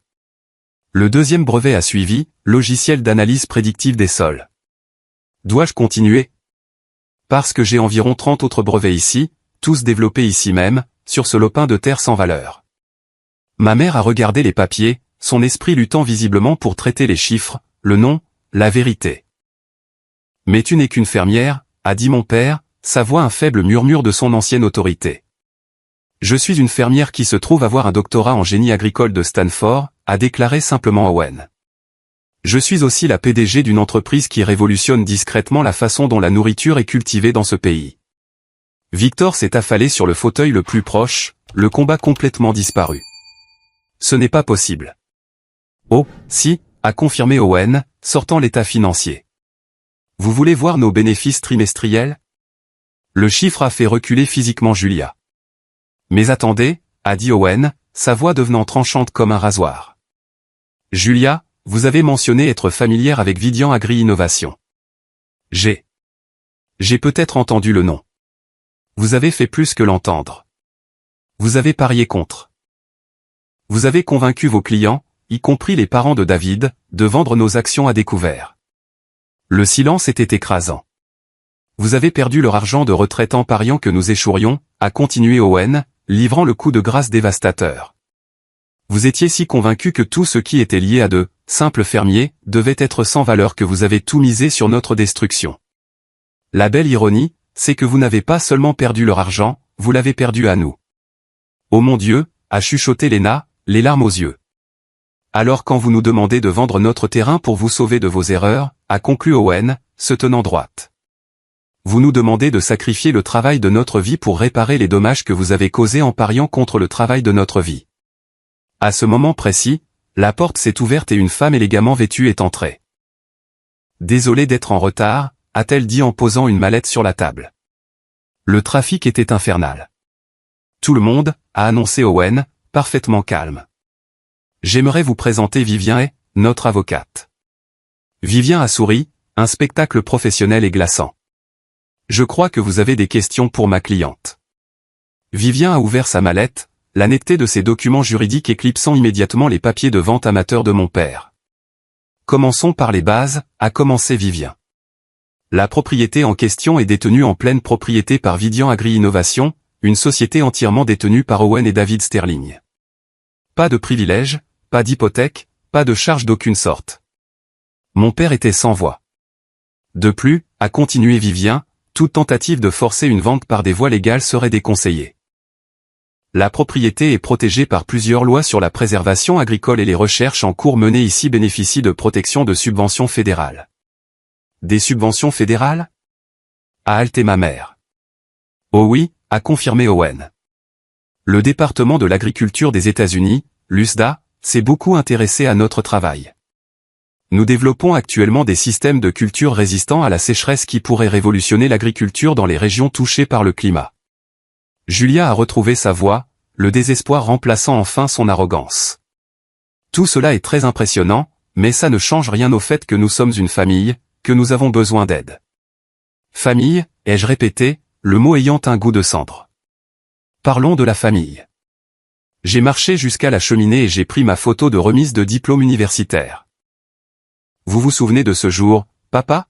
Le deuxième brevet a suivi, logiciel d'analyse prédictive des sols. Dois-je continuer? Parce que j'ai environ 30 autres brevets ici, tous développés ici même, sur ce lopin de terre sans valeur. Ma mère a regardé les papiers, son esprit luttant visiblement pour traiter les chiffres, le nom, la vérité. Mais tu n'es qu'une fermière, a dit mon père, sa voix un faible murmure de son ancienne autorité. Je suis une fermière qui se trouve avoir un doctorat en génie agricole de Stanford, a déclaré simplement Owen. Je suis aussi la PDG d'une entreprise qui révolutionne discrètement la façon dont la nourriture est cultivée dans ce pays. Victor s'est affalé sur le fauteuil le plus proche, le combat complètement disparu. Ce n'est pas possible. Oh, si, a confirmé Owen, sortant l'état financier. Vous voulez voir nos bénéfices trimestriels? Le chiffre a fait reculer physiquement Julia. Mais attendez, a dit Owen, sa voix devenant tranchante comme un rasoir. Julia, vous avez mentionné être familière avec Vidian Agri-Innovation. J'ai peut-être entendu le nom. Vous avez fait plus que l'entendre. Vous avez parié contre. Vous avez convaincu vos clients, y compris les parents de David, de vendre nos actions à découvert. Le silence était écrasant. Vous avez perdu leur argent de retraite en pariant que nous échouerions, a continué Owen, livrant le coup de grâce dévastateur. Vous étiez si convaincu que tout ce qui était lié à de simples fermiers devait être sans valeur que vous avez tout misé sur notre destruction. La belle ironie, c'est que vous n'avez pas seulement perdu leur argent, vous l'avez perdu à nous. Oh mon Dieu, a chuchoté Lena, les larmes aux yeux. Alors quand vous nous demandez de vendre notre terrain pour vous sauver de vos erreurs, a conclu Owen, se tenant droite. Vous nous demandez de sacrifier le travail de notre vie pour réparer les dommages que vous avez causés en pariant contre le travail de notre vie. À ce moment précis, la porte s'est ouverte et une femme élégamment vêtue est entrée. Désolée d'être en retard, a-t-elle dit en posant une mallette sur la table. Le trafic était infernal. Tout le monde, a annoncé Owen, parfaitement calme. J'aimerais vous présenter Vivien, notre avocate. Vivien a souri, un spectacle professionnel et glaçant. Je crois que vous avez des questions pour ma cliente. Vivien a ouvert sa mallette, la netteté de ses documents juridiques éclipsant immédiatement les papiers de vente amateurs de mon père. Commençons par les bases, a commencé Vivien. La propriété en question est détenue en pleine propriété par Vidian Agri-Innovation, une société entièrement détenue par Owen et David Sterling. Pas de privilèges, pas d'hypothèque, pas de charge d'aucune sorte. Mon père était sans voix. De plus, a continué Vivien, toute tentative de forcer une vente par des voies légales serait déconseillée. La propriété est protégée par plusieurs lois sur la préservation agricole et les recherches en cours menées ici bénéficient de protection de subventions fédérales. Des subventions fédérales? A haleté ma mère. Oh oui, a confirmé Owen. Le département de l'agriculture des États-Unis, l'USDA, s'est beaucoup intéressé à notre travail. Nous développons actuellement des systèmes de culture résistants à la sécheresse qui pourraient révolutionner l'agriculture dans les régions touchées par le climat. Julia a retrouvé sa voix, le désespoir remplaçant enfin son arrogance. Tout cela est très impressionnant, mais ça ne change rien au fait que nous sommes une famille, que nous avons besoin d'aide. Famille, ai-je répété, le mot ayant un goût de cendre. Parlons de la famille. J'ai marché jusqu'à la cheminée et j'ai pris ma photo de remise de diplôme universitaire. Vous vous souvenez de ce jour, papa?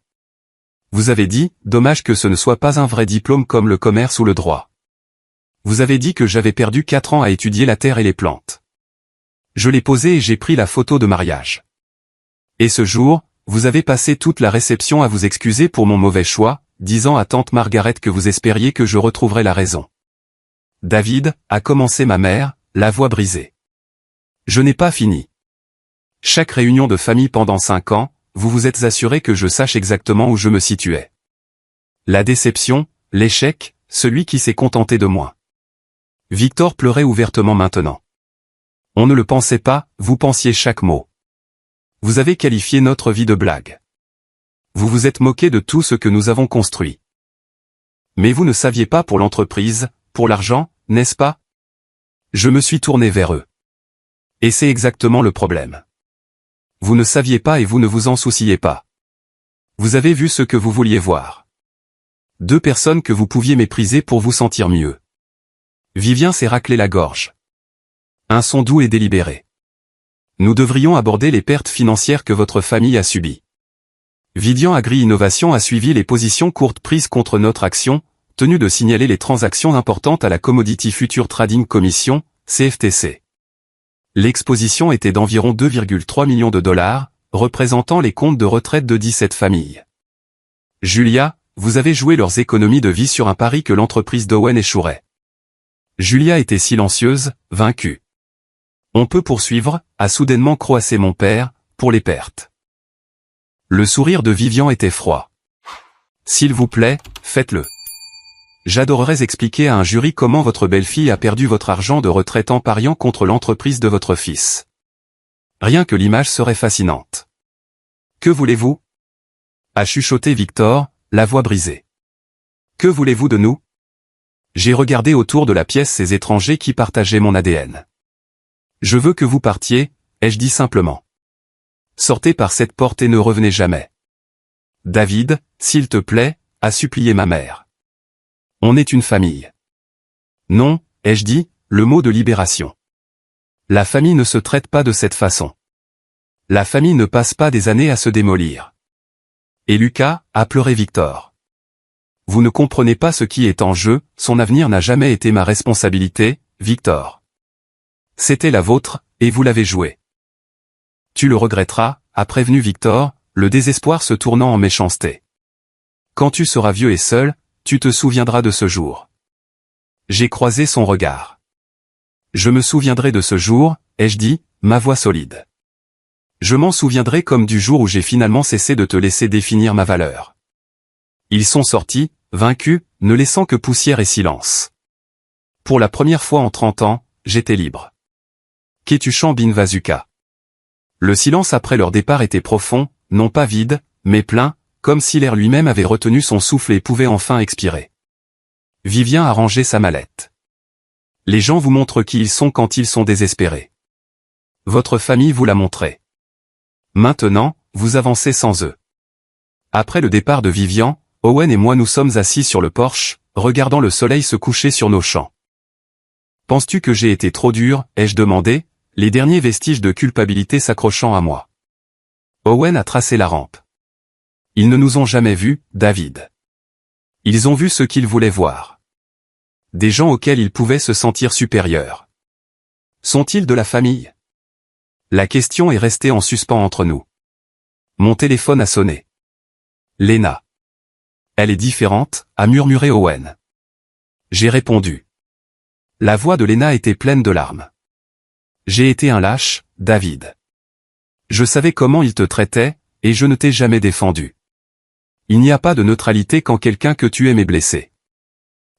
Vous avez dit, dommage que ce ne soit pas un vrai diplôme comme le commerce ou le droit. Vous avez dit que j'avais perdu 4 ans à étudier la terre et les plantes. Je l'ai posé et j'ai pris la photo de mariage. Et ce jour, vous avez passé toute la réception à vous excuser pour mon mauvais choix, disant à tante Margaret que vous espériez que je retrouverais la raison. David, a commencé ma mère, la voix brisée. Je n'ai pas fini. Chaque réunion de famille pendant 5 ans, vous vous êtes assuré que je sache exactement où je me situais. La déception, l'échec, celui qui s'est contenté de moi. Victor pleurait ouvertement maintenant. On ne le pensait pas, vous pensiez chaque mot. Vous avez qualifié notre vie de blague. Vous vous êtes moqué de tout ce que nous avons construit. Mais vous ne saviez pas pour l'entreprise, pour l'argent, n'est-ce pas? Je me suis tourné vers eux. Et c'est exactement le problème. Vous ne saviez pas et vous ne vous en souciez pas. Vous avez vu ce que vous vouliez voir. 2 personnes que vous pouviez mépriser pour vous sentir mieux. Vivien s'est raclé la gorge. Un son doux et délibéré. Nous devrions aborder les pertes financières que votre famille a subies. Vidian Agri-Innovation a suivi les positions courtes prises contre notre action, tenu de signaler les transactions importantes à la Commodity Future Trading Commission, CFTC. L'exposition était d'environ 2,3 millions de dollars, représentant les comptes de retraite de 17 familles. Julia, vous avez joué leurs économies de vie sur un pari que l'entreprise d'Owen échouerait. Julia était silencieuse, vaincue. On peut poursuivre, a soudainement croassé mon père, pour les pertes. Le sourire de Vivian était froid. S'il vous plaît, faites-le. J'adorerais expliquer à un jury comment votre belle-fille a perdu votre argent de retraite en pariant contre l'entreprise de votre fils. Rien que l'image serait fascinante. Que voulez-vous? A chuchoté Victor, la voix brisée. Que voulez-vous de nous? J'ai regardé autour de la pièce ces étrangers qui partageaient mon ADN. Je veux que vous partiez, ai-je dit simplement. Sortez par cette porte et ne revenez jamais. David, s'il te plaît, a supplié ma mère. On est une famille. Non, ai-je dit, le mot de libération. La famille ne se traite pas de cette façon. La famille ne passe pas des années à se démolir. Et Lucas, a pleuré Victor. Vous ne comprenez pas ce qui est en jeu, son avenir n'a jamais été ma responsabilité, Victor. C'était la vôtre, et vous l'avez joué. Tu le regretteras, a prévenu Victor, le désespoir se tournant en méchanceté. Quand tu seras vieux et seul, tu te souviendras de ce jour. J'ai croisé son regard. Je me souviendrai de ce jour, ai-je dit, ma voix solide. Je m'en souviendrai comme du jour où j'ai finalement cessé de te laisser définir ma valeur. Ils sont sortis, vaincus, ne laissant que poussière et silence. Pour la première fois en 30 ans, j'étais libre. Ketuchan Binvazuka. Le silence après leur départ était profond, non pas vide, mais plein, comme si l'air lui-même avait retenu son souffle et pouvait enfin expirer. Vivien a rangé sa mallette. Les gens vous montrent qui ils sont quand ils sont désespérés. Votre famille vous l'a montré. Maintenant, vous avancez sans eux. Après le départ de Vivian, Owen et moi nous sommes assis sur le porche, regardant le soleil se coucher sur nos champs. Penses-tu que j'ai été trop dur, ai-je demandé, les derniers vestiges de culpabilité s'accrochant à moi. Owen a tracé la rampe. Ils ne nous ont jamais vus, David. Ils ont vu ce qu'ils voulaient voir. Des gens auxquels ils pouvaient se sentir supérieurs. Sont-ils de la famille? La question est restée en suspens entre nous. Mon téléphone a sonné. Lena. Elle est différente, a murmuré Owen. J'ai répondu. La voix de Lena était pleine de larmes. J'ai été un lâche, David. Je savais comment il te traitait, et je ne t'ai jamais défendu. Il n'y a pas de neutralité quand quelqu'un que tu aimes est blessé.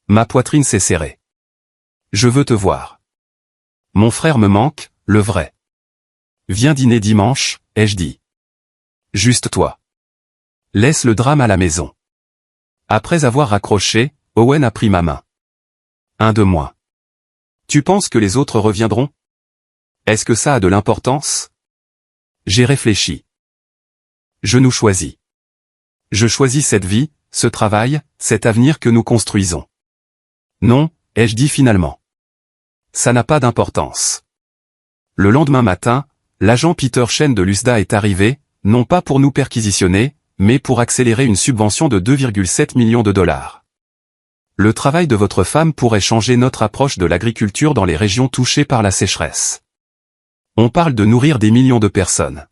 Ma poitrine s'est serrée. Je veux te voir. Mon frère me manque, le vrai. Viens dîner dimanche, ai-je dit. Juste toi. Laisse le drame à la maison. Après avoir raccroché, Owen a pris ma main. Un de moins. Tu penses que les autres reviendront? Est-ce que ça a de l'importance? J'ai réfléchi. Je nous choisis. Je choisis cette vie, ce travail, cet avenir que nous construisons. Non, ai-je dit finalement. Ça n'a pas d'importance. Le lendemain matin, l'agent Peter Chen de l'USDA est arrivé, non pas pour nous perquisitionner, mais pour accélérer une subvention de 2,7 millions de dollars. Le travail de votre femme pourrait changer notre approche de l'agriculture dans les régions touchées par la sécheresse. On parle de nourrir des millions de personnes.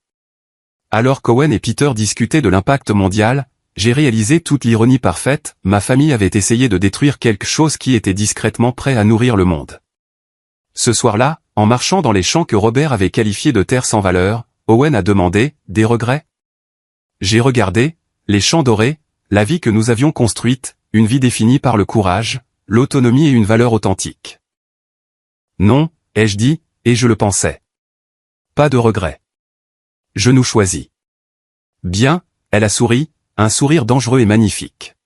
Alors qu'Owen et Peter discutaient de l'impact mondial, j'ai réalisé toute l'ironie parfaite, ma famille avait essayé de détruire quelque chose qui était discrètement prêt à nourrir le monde. Ce soir-là, en marchant dans les champs que Robert avait qualifiés de terre sans valeur, Owen a demandé, des regrets? J'ai regardé, les champs dorés, la vie que nous avions construite, une vie définie par le courage, l'autonomie et une valeur authentique. Non, ai-je dit, et je le pensais. Pas de regrets. Je nous choisis. Bien, elle a souri, un sourire dangereux et magnifique.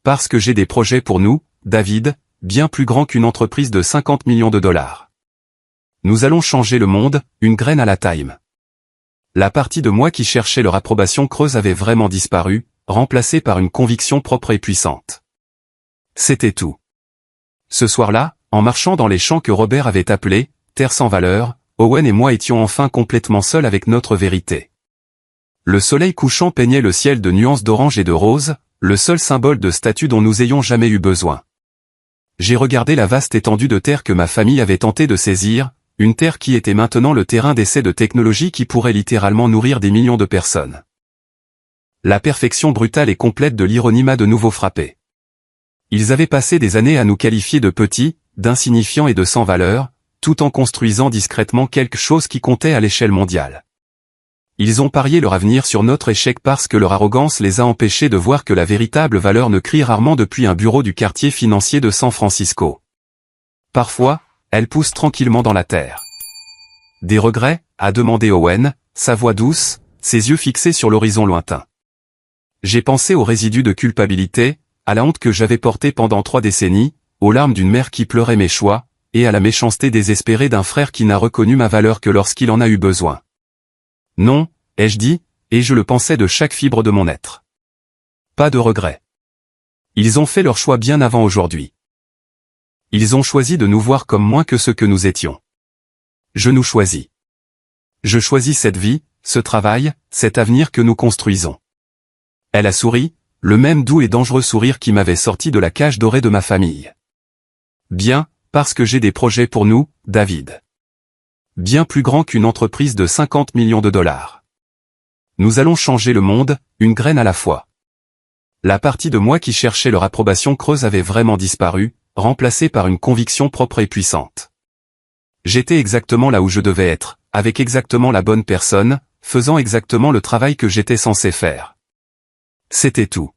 Parce que j'ai des projets pour nous, David, bien plus grands qu'une entreprise de 50 millions de dollars. Nous allons changer le monde, une graine à la time. La partie de moi qui cherchait leur approbation creuse avait vraiment disparu, remplacée par une conviction propre et puissante. C'était tout. Ce soir-là, en marchant dans les champs que Robert avait appelés « terre sans valeur », Owen et moi étions enfin complètement seuls avec notre vérité. Le soleil couchant peignait le ciel de nuances d'orange et de rose, le seul symbole de statut dont nous ayons jamais eu besoin. J'ai regardé la vaste étendue de terre que ma famille avait tenté de saisir, une terre qui était maintenant le terrain d'essai de technologie qui pourrait littéralement nourrir des millions de personnes. La perfection brutale et complète de l'ironie m'a de nouveau frappé. Ils avaient passé des années à nous qualifier de petits, d'insignifiants et de sans valeur, tout en construisant discrètement quelque chose qui comptait à l'échelle mondiale. Ils ont parié leur avenir sur notre échec parce que leur arrogance les a empêchés de voir que la véritable valeur ne crie rarement depuis un bureau du quartier financier de San Francisco. Parfois, elle pousse tranquillement dans la terre. Des regrets, a demandé Owen, sa voix douce, ses yeux fixés sur l'horizon lointain. J'ai pensé aux résidus de culpabilité, à la honte que j'avais portée pendant 3 décennies, aux larmes d'une mère qui pleurait mes choix, et à la méchanceté désespérée d'un frère qui n'a reconnu ma valeur que lorsqu'il en a eu besoin. Non, ai-je dit, et je le pensais de chaque fibre de mon être. Pas de regrets. Ils ont fait leur choix bien avant aujourd'hui. Ils ont choisi de nous voir comme moins que ce que nous étions. Je nous choisis. Je choisis cette vie, ce travail, cet avenir que nous construisons. Elle a souri, le même doux et dangereux sourire qui m'avait sorti de la cage dorée de ma famille. Bien, parce que j'ai des projets pour nous, David. Bien plus grands qu'une entreprise de 50 millions de dollars. Nous allons changer le monde, une graine à la fois. La partie de moi qui cherchait leur approbation creuse avait vraiment disparu, remplacée par une conviction propre et puissante. J'étais exactement là où je devais être, avec exactement la bonne personne, faisant exactement le travail que j'étais censé faire. C'était tout.